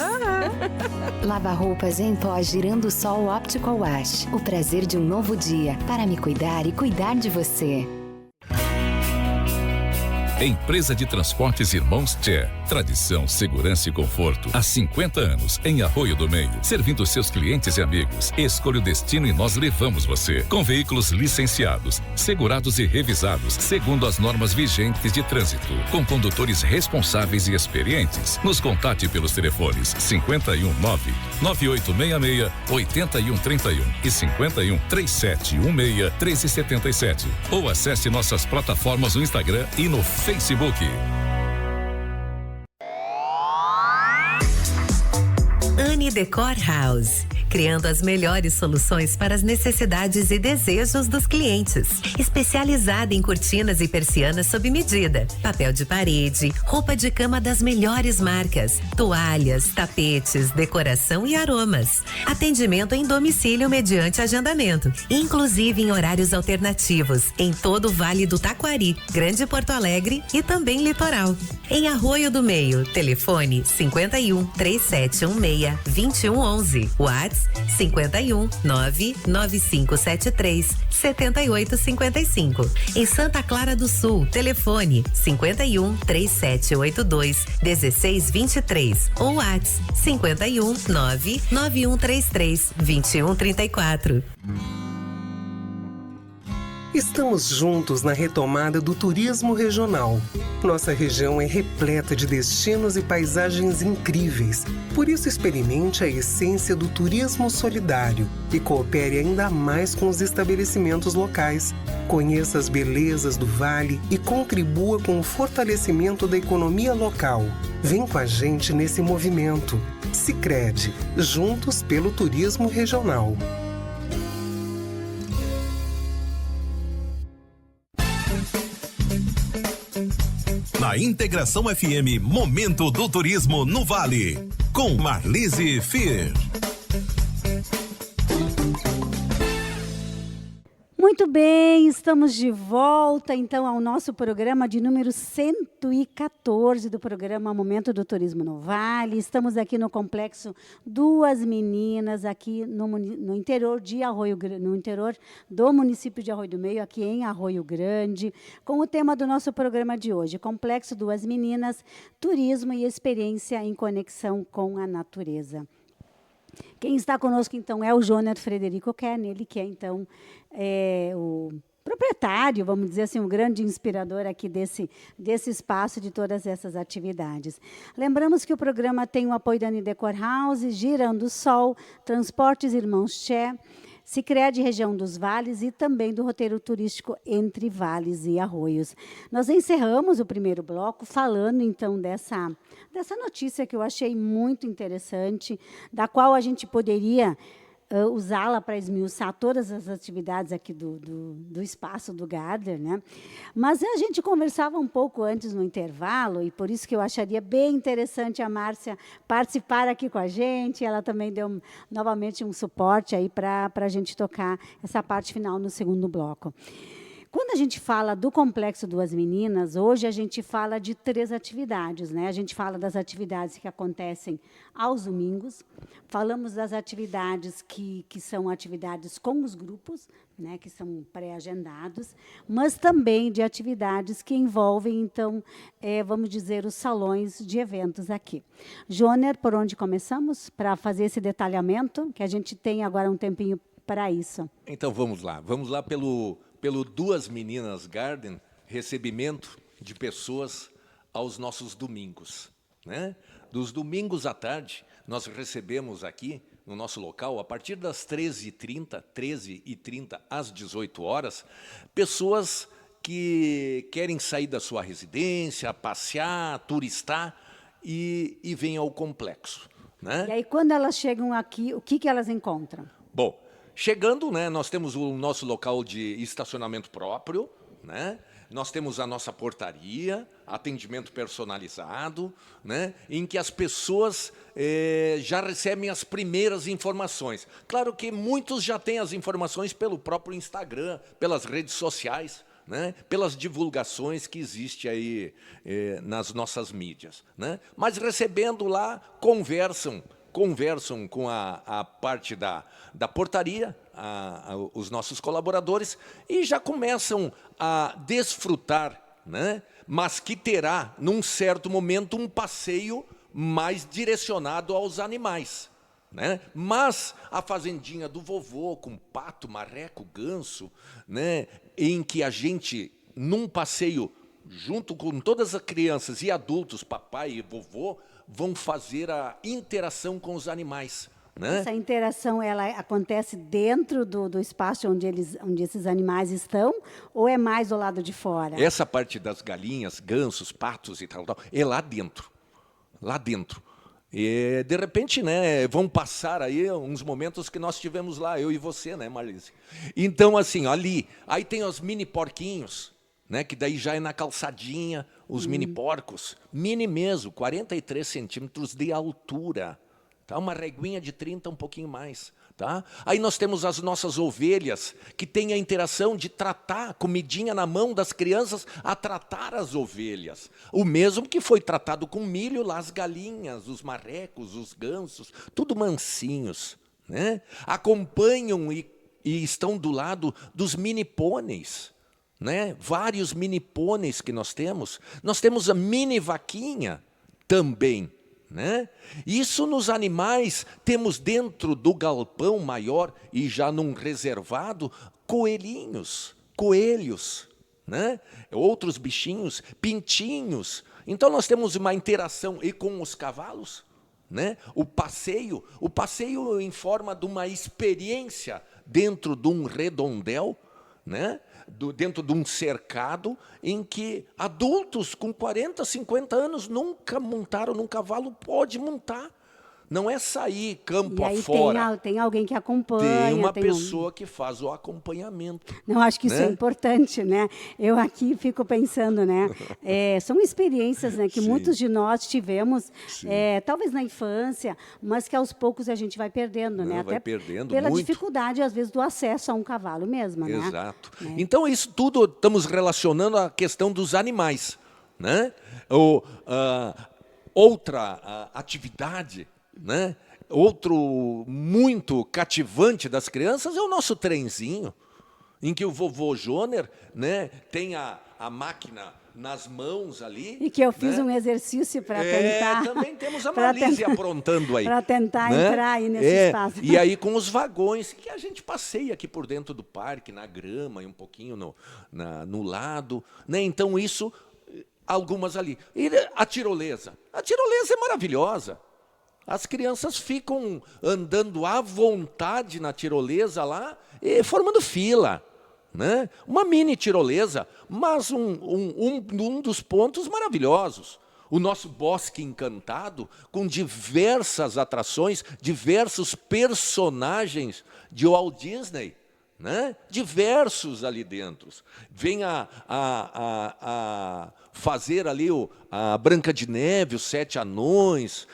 Lava-roupas em pó Girando Sol Optical Wash. O prazer de um novo dia para me cuidar e cuidar de você. Empresa de Transportes Irmãos Tchê. Tradição, segurança e conforto há 50 anos em Arroio do Meio, servindo seus clientes e amigos. Escolha o destino e nós levamos você. Com veículos licenciados, segurados e revisados segundo as normas vigentes de trânsito, com condutores responsáveis e experientes. Nos contate pelos telefones 519-9866-8131 e 51-3716-1377. Ou acesse nossas plataformas no Instagram e no Facebook. Anne Decor House, criando as melhores soluções para as necessidades e desejos dos clientes. Especializada em cortinas e persianas sob medida, papel de parede, roupa de cama das melhores marcas, toalhas, tapetes, decoração e aromas. Atendimento em domicílio mediante agendamento, inclusive em horários alternativos, em todo o Vale do Taquari, Grande Porto Alegre e também Litoral. Em Arroio do Meio, telefone 51-3716-2111, WhatsApp 51-99573-7855. Em Santa Clara do Sul, telefone 51-3782-1623 ou WhatsApp 51-99133-2134. Estamos juntos na retomada do turismo regional. Nossa região é repleta de destinos e paisagens incríveis. Por isso, experimente a essência do turismo solidário e coopere ainda mais com os estabelecimentos locais. Conheça as belezas do Vale e contribua com o fortalecimento da economia local. Vem com a gente nesse movimento. Sicredi, juntos pelo turismo regional. Na Integração FM, Momento do Turismo no Vale, com Marlise Fier. Muito bem, estamos de volta então ao nosso programa de número 114 do programa Momento do Turismo no Vale. Estamos aqui no Complexo Duas Meninas, aqui no interior de Arroio Grande, no interior do município de Arroio do Meio, aqui em Arroio Grande, com o tema do nosso programa de hoje, Complexo Duas Meninas, Turismo e Experiência em Conexão com a Natureza. Quem está conosco, então, é o Joner Frederico Kern, ele que é, então, o proprietário, vamos dizer assim, um grande inspirador aqui desse espaço, de todas essas atividades. Lembramos que o programa tem o apoio da Anne Decor House, Girando o Sol, Transportes Irmãos Tchê, Sicredi Região dos Vales e também do roteiro turístico Entre Vales e Arroios. Nós encerramos o primeiro bloco falando, então, dessa notícia que eu achei muito interessante, da qual a gente poderia usá-la para esmiuçar todas as atividades aqui do espaço do Gardner, né? Mas a gente conversava um pouco antes no intervalo, e por isso que eu acharia bem interessante a Márcia participar aqui com a gente. Ela também deu novamente um suporte aí para a gente tocar essa parte final no segundo bloco. Quando a gente fala do Complexo Duas Meninas, hoje a gente fala de 3 atividades, né? A gente fala das atividades que acontecem aos domingos, falamos das atividades que são atividades com os grupos, né, que são pré-agendados, mas também de atividades que envolvem, então, vamos dizer, os salões de eventos aqui. Joner, por onde começamos para fazer esse detalhamento, que a gente tem agora um tempinho para isso? Então, vamos lá pelo Duas Meninas Garden, recebimento de pessoas aos nossos domingos, né? Dos domingos à tarde, nós recebemos aqui, no nosso local, a partir das 13h30 às 18 horas, pessoas que querem sair da sua residência, passear, turistar e vêm ao complexo, né? E aí, quando elas chegam aqui, o que elas encontram? Bom, chegando, né, nós temos o nosso local de estacionamento próprio, né? Nós temos a nossa portaria, atendimento personalizado, né, em que as pessoas já recebem as primeiras informações. Claro que muitos já têm as informações pelo próprio Instagram, pelas redes sociais, né, pelas divulgações que existem aí nas nossas mídias, né? Mas recebendo lá, conversam com a parte da portaria, os nossos colaboradores, e já começam a desfrutar né? Mas que terá, num certo momento, um passeio mais direcionado aos animais, né? Mas a fazendinha do vovô, com pato, marreco, ganso, né? Em que a gente, num passeio, junto com todas as crianças e adultos, papai e vovô, vão fazer a interação com os animais. Né? Essa interação ela acontece dentro do espaço onde esses animais estão, ou é mais do lado de fora? Essa parte das galinhas, gansos, patos e tal, é lá dentro. Lá dentro. E, de repente, né, vão passar aí uns momentos que nós tivemos lá, eu e você, né, Marlise? Então, assim, ali, aí tem os mini porquinhos, né, que daí já é na calçadinha, os mini porcos, mini mesmo, 43 centímetros de altura. Tá? Uma réguinha de 30, um pouquinho mais. Tá? Aí nós temos as nossas ovelhas, que têm a interação de tratar, comidinha na mão das crianças, a tratar as ovelhas. O mesmo que foi tratado com milho lá, as galinhas, os marrecos, os gansos, tudo mansinhos. Né? Acompanham e estão do lado dos mini pôneis. Né? Vários mini pôneis que nós temos. Nós temos a mini vaquinha também. Né? Isso nos animais, temos dentro do galpão maior e já num reservado, coelhinhos, coelhos, né? Outros bichinhos, pintinhos. Então nós temos uma interação e com os cavalos, né? O passeio em forma de uma experiência dentro de um redondel, né? Dentro de um cercado em que adultos com 40, 50 anos nunca montaram num cavalo, pode montar. Não é sair campo afora. Tem alguém que acompanha. Tem uma pessoa que faz o acompanhamento. Não, acho que isso é importante, né? Eu aqui fico pensando, né? São experiências, né, que muitos de nós tivemos, talvez na infância, mas que aos poucos a gente vai perdendo, né? Vai até perdendo pela muito. Dificuldade, às vezes, do acesso a um cavalo mesmo, né? Exato. Então, isso tudo estamos relacionando à questão dos animais, né? Outra atividade, né? Outro muito cativante das crianças é o nosso trenzinho, em que o vovô Joner, né, tem a máquina nas mãos ali. E que eu fiz um exercício para tentar... Também temos a Marlise aprontando aí. Para tentar entrar aí nesse espaço. E aí com os vagões, que a gente passeia aqui por dentro do parque, na grama e um pouquinho no lado. Né? Então isso, algumas ali. E a tirolesa. A tirolesa é maravilhosa. As crianças ficam andando à vontade na tirolesa lá, formando fila. Né? Uma mini tirolesa, mas um dos pontos maravilhosos. O nosso bosque encantado, com diversas atrações, diversos personagens de Walt Disney. Né? Diversos ali dentro. Vem a fazer ali a Branca de Neve, os 7 Anões,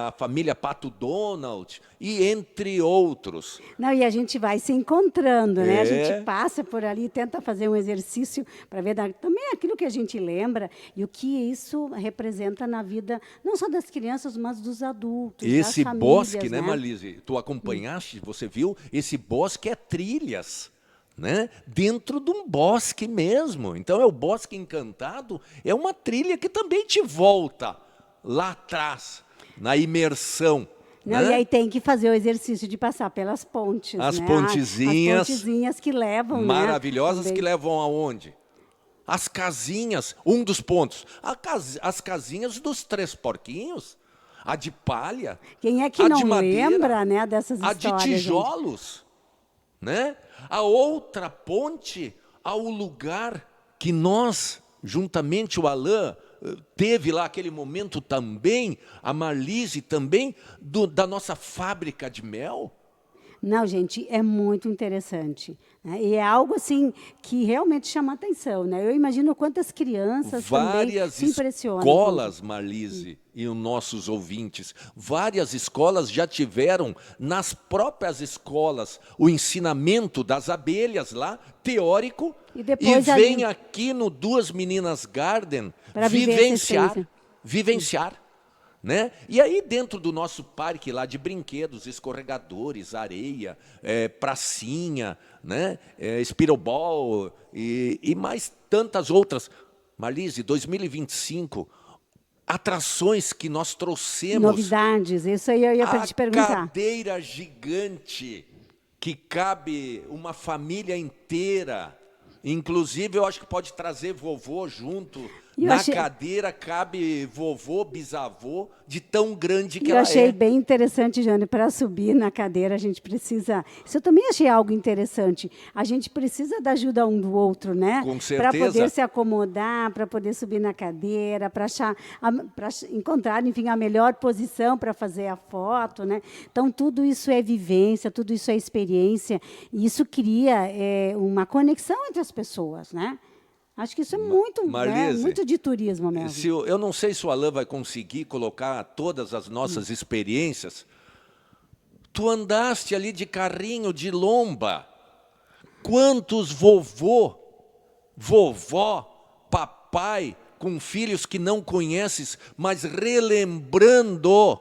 a família Pato Donald, e entre outros. Não, e a gente vai se encontrando, né? A gente passa por ali e tenta fazer um exercício para ver também aquilo que a gente lembra e o que isso representa na vida, não só das crianças, mas dos adultos, esse das famílias, bosque, né, Marlise? Tu acompanhaste, você viu? Esse bosque é trilhas. Né? Dentro de um bosque mesmo. Então, é o Bosque Encantado, é uma trilha que também te volta lá atrás, na imersão. Não, né? E aí tem que fazer o exercício de passar pelas pontes. As né? pontezinhas. As pontezinhas que levam. Maravilhosas, né? que levam aonde? As casinhas, um dos pontos. As casinhas dos 3 porquinhos, a de palha. Quem é que não madeira, lembra, né, dessas a histórias? A de tijolos. Né? A outra ponte ao lugar que nós, juntamente o Alain, teve lá aquele momento também, a Marlise também, da nossa fábrica de mel. Não, gente, é muito interessante. Né? E é algo assim que realmente chama a atenção. Né? Eu imagino quantas crianças também se impressionam. Várias escolas, Marlise, e os nossos ouvintes, várias escolas já tiveram, nas próprias escolas, o ensinamento das abelhas lá, teórico, e vem aqui no Duas Meninas Garden vivenciar. Né? E aí dentro do nosso parque lá de brinquedos, escorregadores, areia, pracinha, né? Spiroball e mais tantas outras, Marlise, 2025, atrações que nós trouxemos. Novidades, isso aí eu ia te perguntar. A cadeira gigante que cabe uma família inteira. Inclusive, eu acho que pode trazer vovô junto. Cadeira cabe vovô, bisavô, de tão grande que ela é. Eu achei bem interessante, Jane, para subir na cadeira a gente precisa... Isso eu também achei algo interessante. A gente precisa da ajuda um do outro, né? Com certeza. Para poder se acomodar, para poder subir na cadeira, para encontrar, enfim, a melhor posição para fazer a foto, né? Então, tudo isso é vivência, tudo isso é experiência, e isso cria uma conexão entre as pessoas, né? Acho que isso é muito, Marlise, muito de turismo mesmo. Eu não sei se o Alain vai conseguir colocar todas as nossas experiências. Tu andaste ali de carrinho de lomba. Quantos vovô, vovó, papai, com filhos que não conheces, mas relembrando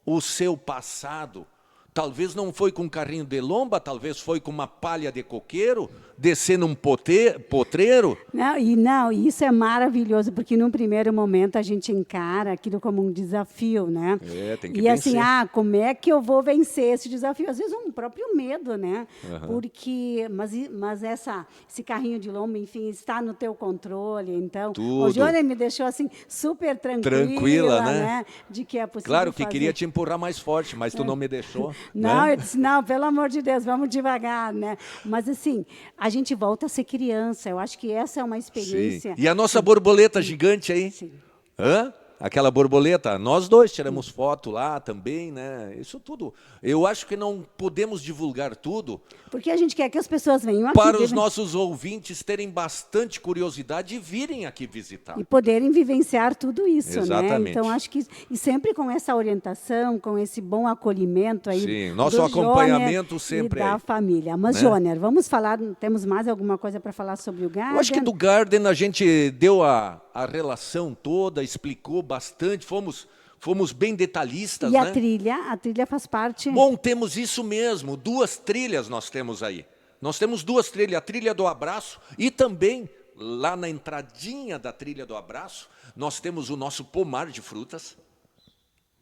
o seu passado. Talvez não foi com carrinho de lomba, talvez foi com uma palha de coqueiro, descendo um potreiro. Não, isso é maravilhoso, porque num primeiro momento a gente encara aquilo como um desafio, né? Tem que vencer. Assim, como é que eu vou vencer esse desafio? Às vezes um próprio medo, né? Porque, mas esse carrinho de lomba, enfim, está no teu controle. Então, o Jônia me deixou assim super tranquila, né? De que é possível. Claro que queria te empurrar mais forte, mas tu não me deixou. Não, né? Eu disse, não, pelo amor de Deus, vamos devagar, né? Mas assim, a gente volta a ser criança. Eu acho que essa é uma experiência. Sim. E a nossa borboleta gigante aí? Sim. Hã? Aquela borboleta, nós dois tiramos foto lá também, né? Isso tudo. Eu acho que não podemos divulgar tudo. Porque a gente quer que as pessoas venham aqui. Para os nossos ouvintes terem bastante curiosidade e virem aqui visitar. E poderem vivenciar tudo isso, Exatamente. Né? Então, acho que... E sempre com essa orientação, com esse bom acolhimento aí. Sim, nosso acompanhamento sempre e da família. Mas, né? Jôner, vamos falar... Temos mais alguma coisa para falar sobre o Garden? Eu acho que do Garden a gente deu a relação toda, explicou bastante, fomos bem detalhistas. E a trilha faz parte... Bom, temos isso mesmo, 2 trilhas nós temos aí. Nós temos 2 trilhas, a trilha do abraço e também, lá na entradinha da trilha do abraço, nós temos o nosso pomar de frutas,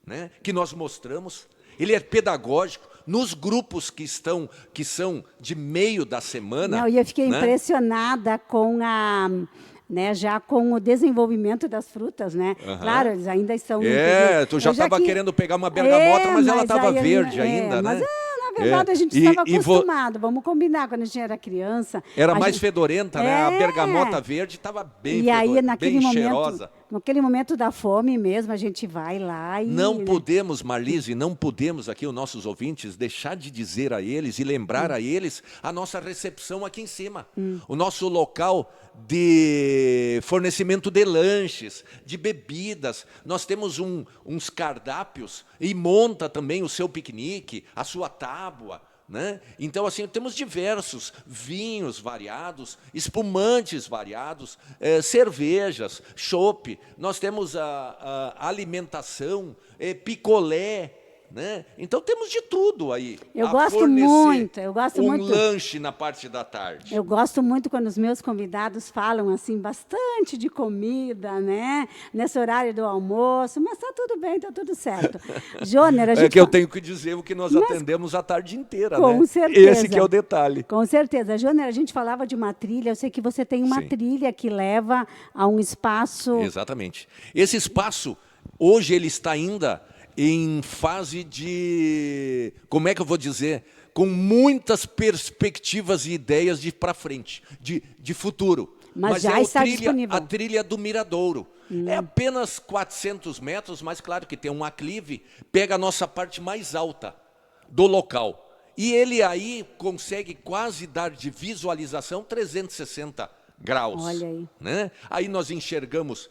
né, que nós mostramos. Ele é pedagógico, nos grupos que são de meio da semana. Não, e eu fiquei impressionada com já com o desenvolvimento das frutas, né? Claro, eles ainda estão... tu já estava querendo pegar uma bergamota, mas ela estava verde ainda, né? Mas, na verdade, a gente estava acostumado, vamos combinar, quando a gente era criança... Era mais fedorenta, né? A bergamota verde estava bem cheirosa. Naquele momento da fome mesmo, a gente vai lá e... Não podemos, Marlise, não podemos aqui, os nossos ouvintes, deixar de dizer a eles e lembrar a eles a nossa recepção aqui em cima. O nosso local de fornecimento de lanches, de bebidas. Nós temos uns cardápios e monta também o seu piquenique, a sua tábua. Né? Então, assim, temos diversos vinhos variados, espumantes variados, cervejas, chopp, nós temos a alimentação, picolé, né? Então temos de tudo aí. Eu gosto muito. Lanche na parte da tarde. Eu gosto muito quando os meus convidados falam assim bastante de comida, né? Nesse horário do almoço, mas está tudo bem, está tudo certo. Jôner, eu tenho que dizer o que nós atendemos a tarde inteira, com né? certeza. Esse que é o detalhe. Com certeza. Jôner, a gente falava de uma trilha, eu sei que você tem uma trilha que leva a um espaço... Exatamente. Esse espaço, hoje ele está ainda em fase de, como é que eu vou dizer, com muitas perspectivas e ideias de para frente, de futuro. Mas já está disponível. A trilha do Miradouro. É apenas 400 metros, mas claro que tem um aclive, pega a nossa parte mais alta do local. E ele aí consegue quase dar de visualização 360 graus. Olha aí. Né? Aí nós enxergamos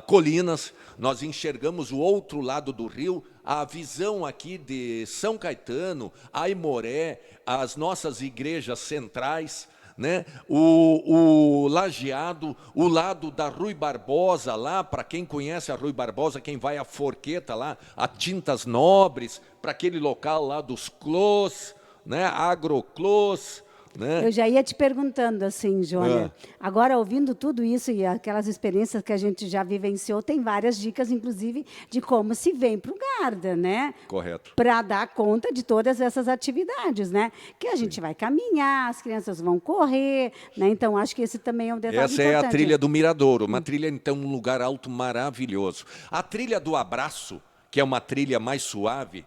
colinas, nós enxergamos o outro lado do rio, a visão aqui de São Caetano, Aimoré, as nossas igrejas centrais, né? O Lajeado, o lado da Rui Barbosa lá, para quem conhece a Rui Barbosa, quem vai à Forqueta lá, a Tintas Nobres, para aquele local lá dos clós, né? Agroclós, né? Eu já ia te perguntando assim, Jônia. Agora, ouvindo tudo isso e aquelas experiências que a gente já vivenciou, tem várias dicas, inclusive, de como se vem para o Garda, né? Correto. Para dar conta de todas essas atividades, né? Que a gente vai caminhar, as crianças vão correr, né? Então, acho que esse também é um detalhe Essa importante. é a trilha do Miradouro, uma trilha, então, um lugar alto maravilhoso. A trilha do Abraço, que é uma trilha mais suave,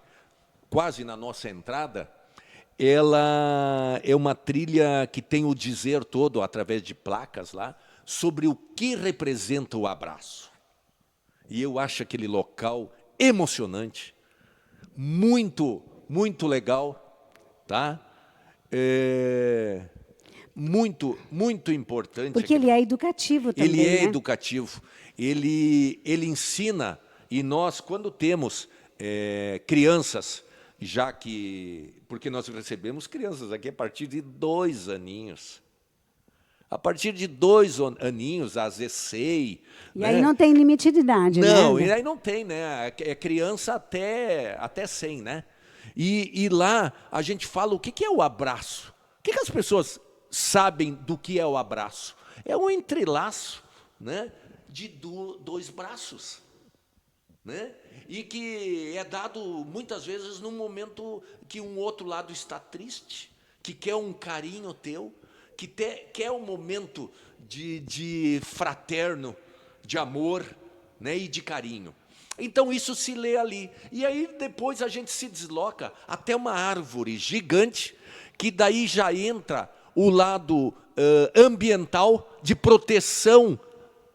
quase na nossa entrada, ela é uma trilha que tem o dizer todo, através de placas lá, sobre o que representa o abraço. E eu acho aquele local emocionante, muito, muito legal, tá? Muito, muito importante. Porque ele é educativo também, Ele é né? educativo. Ele ensina, e nós, quando temos crianças, já que... Porque nós recebemos crianças aqui a partir de 2 aninhos. A partir de 2 aninhos, a ZECEI... E aí não tem limite de idade, né? Não, e aí não tem, né? É criança até 100, né? E lá a gente fala o que é o abraço. O que as pessoas sabem do que é o abraço? É um entrelaço, né, de 2 braços, né? E que é dado muitas vezes num momento que um outro lado está triste, que quer um carinho teu, que quer um momento de fraterno, de amor, né, e de carinho. Então isso se lê ali. E aí depois a gente se desloca até uma árvore gigante, que daí já entra o lado ambiental de proteção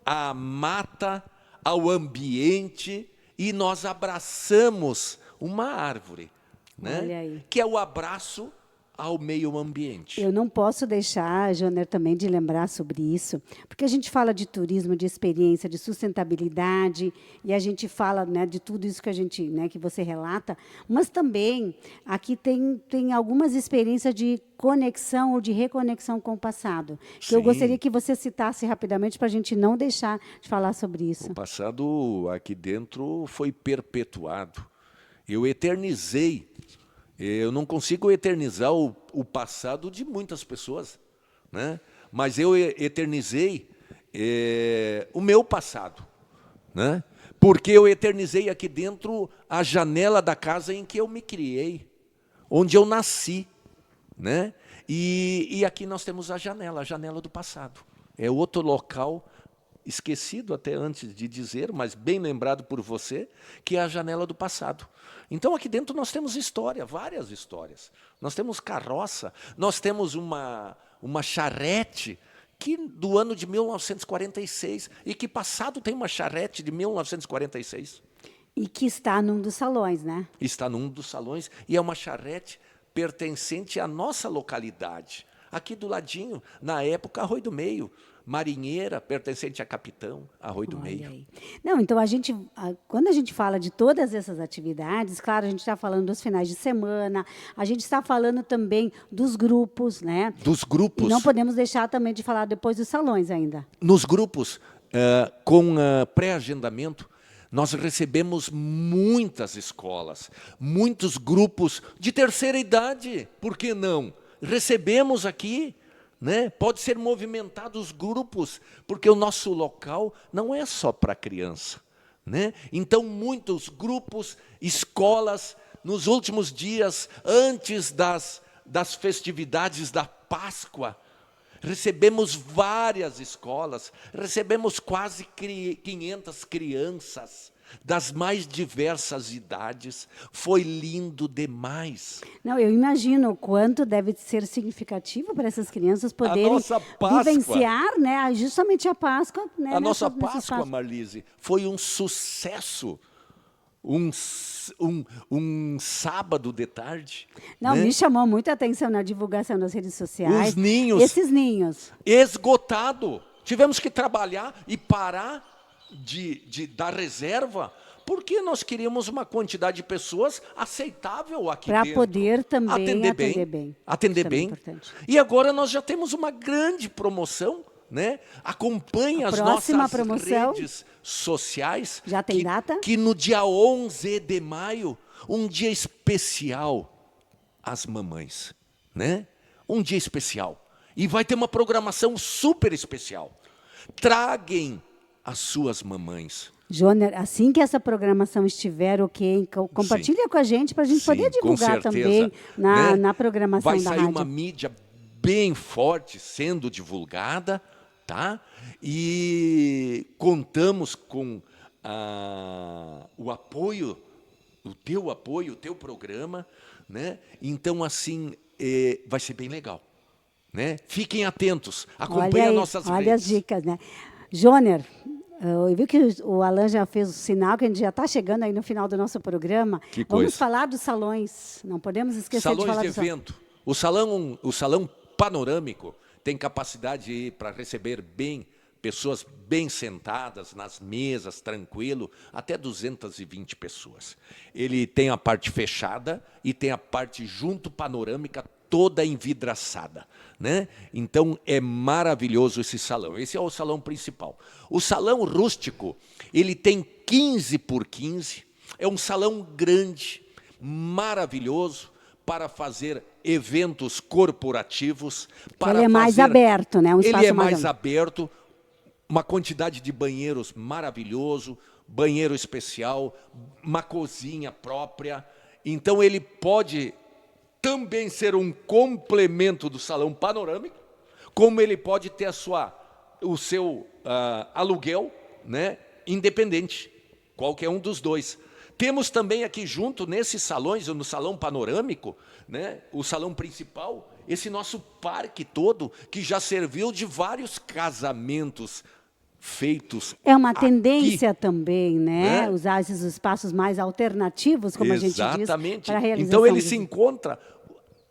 à mata, ao ambiente, e nós abraçamos uma árvore, né? Olha aí. Que é o abraço ao meio ambiente. Eu não posso deixar, Joner, também de lembrar sobre isso, porque a gente fala de turismo, de experiência, de sustentabilidade, e a gente fala, né, de tudo isso que a gente, né, que você relata, mas também aqui tem algumas experiências de conexão ou de reconexão com o passado, que eu Sim. gostaria que você citasse rapidamente para a gente não deixar de falar sobre isso. O passado aqui dentro foi perpetuado. Eu eternizei. Eu não consigo eternizar o passado de muitas pessoas, né? Mas eu eternizei o meu passado, né? Porque eu eternizei aqui dentro a janela da casa em que eu me criei, onde eu nasci, né? E aqui nós temos a janela do passado. É outro local esquecido até antes de dizer, mas bem lembrado por você, que é a janela do passado. Então, aqui dentro nós temos história, várias histórias. Nós temos carroça, nós temos uma charrete que do ano de 1946, e que passado tem uma charrete de 1946. E que está num dos salões, né? Está num dos salões, e é uma charrete pertencente à nossa localidade. Aqui do ladinho, na época, Arroio do Meio, marinheira, pertencente a Capitão, Arroio do Meio. Aí. Não, então quando a gente fala de todas essas atividades, claro, a gente está falando dos finais de semana, a gente está falando também dos grupos, né? Dos grupos. E não podemos deixar também de falar depois dos salões ainda. Nos grupos, com pré-agendamento, nós recebemos muitas escolas, muitos grupos de terceira idade, por que não? Recebemos aqui, né? Pode ser movimentados grupos, porque o nosso local não é só para criança, né? Então, muitos grupos, escolas, nos últimos dias, antes das festividades da Páscoa, recebemos várias escolas, recebemos quase 500 crianças das mais diversas idades. Foi lindo demais. Não, eu imagino o quanto deve ser significativo para essas crianças poderem vivenciar, né, justamente a Páscoa. Né, a nossa Páscoa, Marlise, foi um sucesso. Um sábado de tarde. Não, né? Me chamou muita atenção na divulgação nas redes sociais. Os ninhos. Esses ninhos. Esgotado. Tivemos que trabalhar e parar de dar reserva, porque nós queríamos uma quantidade de pessoas aceitável aqui dentro. Para poder também atender bem. Atender bem. E agora nós já temos uma grande promoção, né? Acompanhe as nossas redes sociais. Já tem data? Que no dia 11 de maio, um dia especial às mamães, né? um dia especial. E vai ter uma programação super especial. Traguem as suas mamães. Joner, assim que essa programação estiver ok, compartilha com a gente para a gente poder divulgar também na programação da rádio. Vai sair uma mídia bem forte sendo divulgada, tá? E contamos com o apoio, o teu programa, né? Então, assim, vai ser bem legal, né? Fiquem atentos, acompanhem as nossas redes. Olha as dicas, né? Joner, eu vi que o Alan já fez o sinal, que a gente já está chegando aí no final do nosso programa. Vamos falar dos salões, não podemos esquecer de falar dos salões. Salões de evento. O salão panorâmico tem capacidade para receber pessoas bem sentadas nas mesas, tranquilo, até 220 pessoas. Ele tem a parte fechada e tem a parte junto panorâmica toda envidraçada, né? Então é maravilhoso esse salão. Esse é o salão principal. O salão rústico, ele tem 15 por 15, é um salão grande, maravilhoso para fazer eventos corporativos. Ele é mais aberto, né? Ele é mais aberto, uma quantidade de banheiros maravilhoso, banheiro especial, uma cozinha própria. Então ele pode também ser um complemento do salão panorâmico, como ele pode ter o seu aluguel, né, independente, qualquer um dos dois. Temos também aqui junto, nesses salões, no salão panorâmico, né, o salão principal, esse nosso parque todo, que já serviu de vários casamentos feitos. É uma tendência também, né? Usar esses espaços mais alternativos, como a gente diz, para a realização. Então ele se encontra.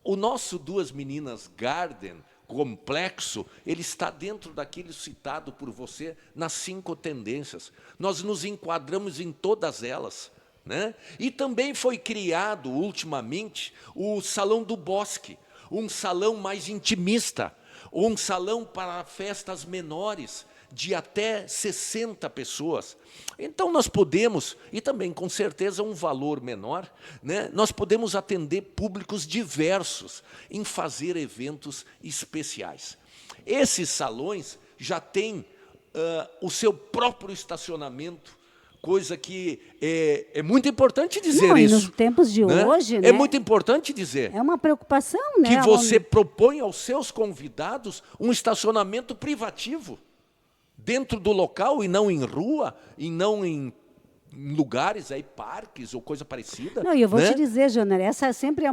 O nosso Duas Meninas Garden complexo, ele está dentro daquilo citado por você nas 5 tendências. Nós nos enquadramos em todas elas, né? E também foi criado ultimamente o Salão do Bosque, um salão mais intimista, um salão para festas menores, de até 60 pessoas. Então, nós podemos, e também com certeza um valor menor, né, nós podemos atender públicos diversos em fazer eventos especiais. Esses salões já têm o seu próprio estacionamento, coisa que é muito importante dizer isso. Nos tempos de hoje, né? É muito importante dizer. É uma preocupação, né? Que você propõe aos seus convidados um estacionamento privativo, dentro do local e não em rua, e não em lugares, aí, parques ou coisa parecida. Não, e eu vou te dizer, Joner, essa sempre é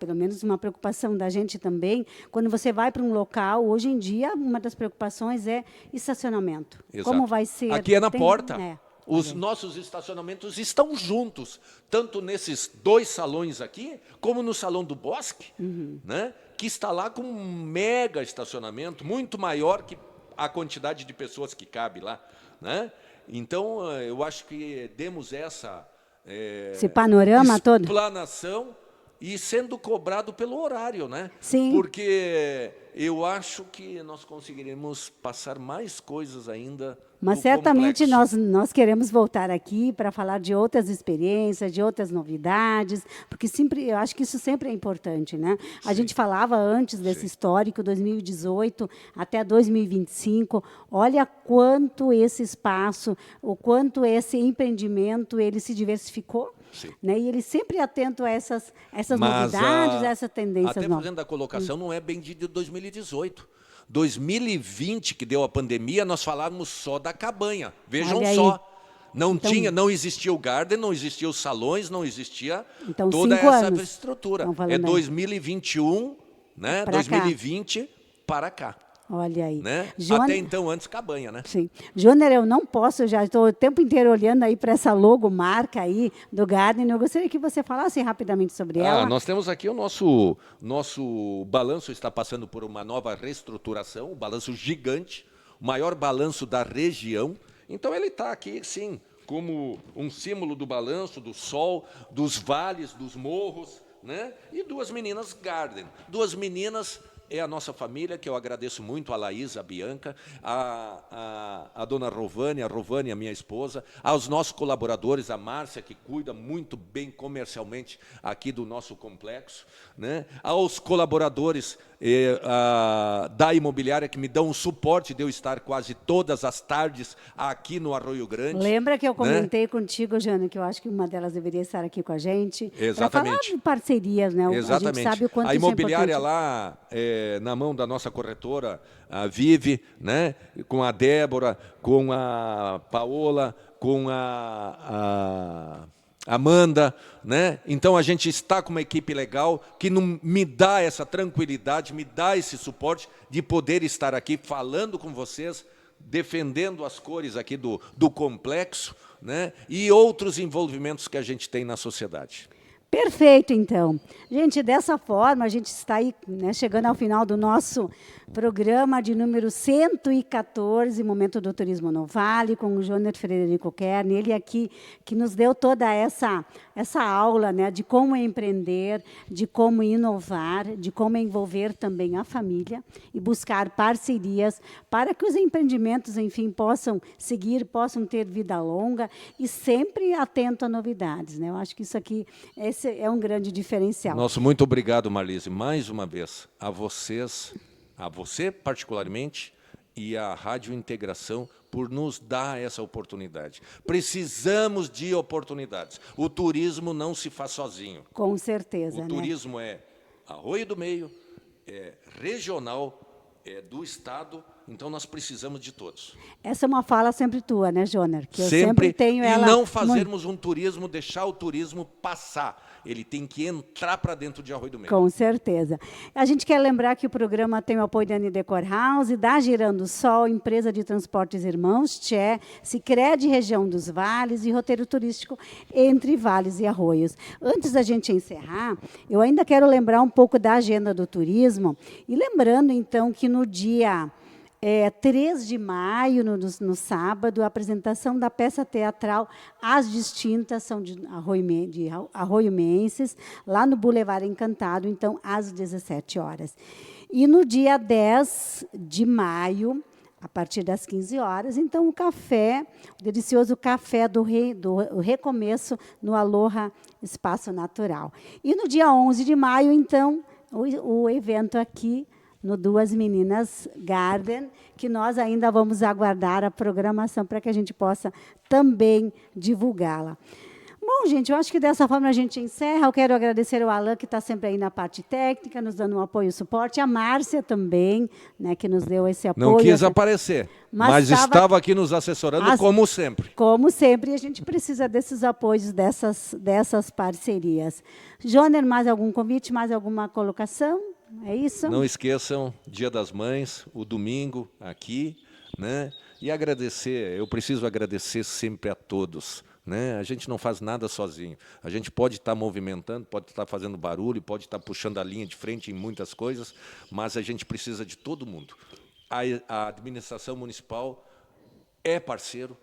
pelo menos uma preocupação da gente também, quando você vai para um local, hoje em dia, uma das preocupações é estacionamento. Exato. Como vai ser? Aqui é na porta. Os nossos estacionamentos estão juntos, tanto nesses 2 salões aqui, como no Salão do Bosque, né, que está lá com um mega estacionamento, muito maior que a quantidade de pessoas que cabe lá, né? Então, eu acho que demos esse panorama todo, explanação, e sendo cobrado pelo horário, né? Sim. Porque eu acho que nós conseguiremos passar mais coisas ainda. Mas certamente nós queremos voltar aqui para falar de outras experiências, de outras novidades, porque eu acho que isso sempre é importante, né? A gente falava antes desse histórico, 2018 até 2025, olha quanto esse espaço, o quanto esse empreendimento, ele se diversificou, né? E ele sempre é atento a essas novidades, a essas tendências novas. Até fazendo a colocação, não é bem de 2018. 2020, que deu a pandemia, nós falávamos só da cabanha. Vejam só. Não existia o Garden, não existia os salões, não existia toda essa estrutura. É 2021, né? 2020 para cá. Olha aí. Né? Joner, até então, antes cabanha, né? Sim. Joner, eu não posso, já estou o tempo inteiro olhando aí para essa logomarca aí do Garden. Eu gostaria que você falasse rapidamente sobre ela. Nós temos aqui o nosso balanço está passando por uma nova reestruturação, um balanço gigante, o maior balanço da região. Então, ele está aqui, sim, como um símbolo do balanço, do sol, dos vales, dos morros, né? E Duas Meninas Garden. Duas Meninas é a nossa família, que eu agradeço muito a Laís, a Bianca, a dona Rovânia, a minha esposa, aos nossos colaboradores, a Márcia, que cuida muito bem comercialmente aqui do nosso complexo, né? Aos colaboradores da imobiliária, que me dão o suporte de eu estar quase todas as tardes aqui no Arroio Grande. Lembra que eu comentei, né, contigo, Jana, que eu acho que uma delas deveria estar aqui com a gente. Exatamente. Para falar de parcerias, né? Exatamente. A gente sabe o quanto a imobiliária isso é lá, na mão da nossa corretora, a Vive, né, com a Débora, com a Paola, com a Amanda, né? Então a gente está com uma equipe legal que me dá essa tranquilidade, me dá esse suporte de poder estar aqui falando com vocês, defendendo as cores aqui do complexo, né? E outros envolvimentos que a gente tem na sociedade. Perfeito, então. Gente, dessa forma, a gente está aí, né, chegando ao final do nosso programa de número 114, Momento do Turismo no Vale, com o Joner Frederico Kern, ele aqui que nos deu toda essa aula, né, de como empreender, de como inovar, de como envolver também a família e buscar parcerias para que os empreendimentos, enfim, possam seguir, possam ter vida longa e sempre atento a novidades, né? Eu acho que isso aqui é um grande diferencial. Nosso muito obrigado, Marlise, mais uma vez, a vocês, a você particularmente e à Rádio Integração por nos dar essa oportunidade. Precisamos de oportunidades. O turismo não se faz sozinho. Com certeza. O turismo é Arroio do Meio, é regional, é do Estado, então nós precisamos de todos. Essa é uma fala sempre tua, né, Joner? Que eu sempre sempre tenho ela. E não fazermos um turismo, deixar o turismo passar. Ele tem que entrar para dentro de Arroio do Meio. Com certeza. A gente quer lembrar que o programa tem o apoio da Anidecor House, da Girando Sol, Empresa de Transportes Irmãos, Tché, Sicredi Região dos Vales e Roteiro Turístico Entre Vales e Arroios. Antes da gente encerrar, eu ainda quero lembrar um pouco da agenda do turismo, e lembrando, então, que no dia 3 de maio, no sábado, a apresentação da peça teatral As Distintas, são de arroiomenses, lá no Boulevard Encantado, então, às 17 horas. E no dia 10 de maio, a partir das 15 horas, então, o delicioso café do Recomeço, no Aloha Espaço Natural. E no dia 11 de maio, então, o evento aqui, no Duas Meninas Garden, que nós ainda vamos aguardar a programação para que a gente possa também divulgá-la. Bom, gente, eu acho que dessa forma a gente encerra. Eu quero agradecer ao Alan, que está sempre aí na parte técnica, nos dando um apoio e suporte. A Márcia também, né, que nos deu esse apoio. Não quis aparecer, mas estava aqui nos assessorando, como sempre. Como sempre, e a gente precisa desses apoios, dessas parcerias. Joner, mais algum convite, mais alguma colocação? É isso? Não esqueçam, Dia das Mães, o domingo aqui, né? E agradecer, eu preciso agradecer sempre a todos, né? A gente não faz nada sozinho. A gente pode estar movimentando, pode estar fazendo barulho, pode estar puxando a linha de frente em muitas coisas, mas a gente precisa de todo mundo. A administração municipal é parceiro,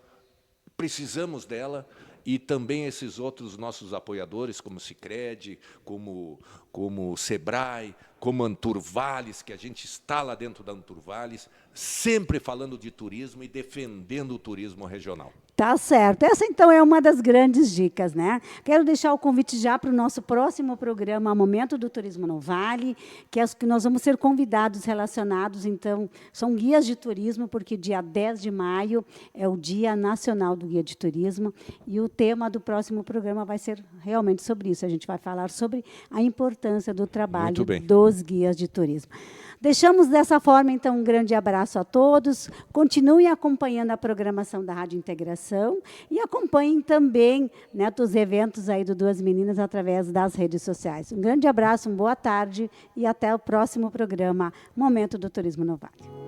precisamos dela, e também esses outros nossos apoiadores, como o Sicredi, como o Sebrae, como a Anturvales, que a gente está lá dentro da Anturvales, sempre falando de turismo e defendendo o turismo regional. Tá certo. Essa, então, é uma das grandes dicas, né? Quero deixar o convite já para o nosso próximo programa, Momento do Turismo no Vale, que nós vamos ser convidados relacionados, então, são guias de turismo, porque dia 10 de maio é o Dia Nacional do Guia de Turismo, e o tema do próximo programa vai ser realmente sobre isso. A gente vai falar sobre a importância do trabalho dos guias de turismo. Deixamos dessa forma, então, um grande abraço a todos. Continuem acompanhando a programação da Rádio Integração e acompanhem também, né, os eventos aí do Duas Meninas através das redes sociais. Um grande abraço, uma boa tarde e até o próximo programa Momento do Turismo no Vale.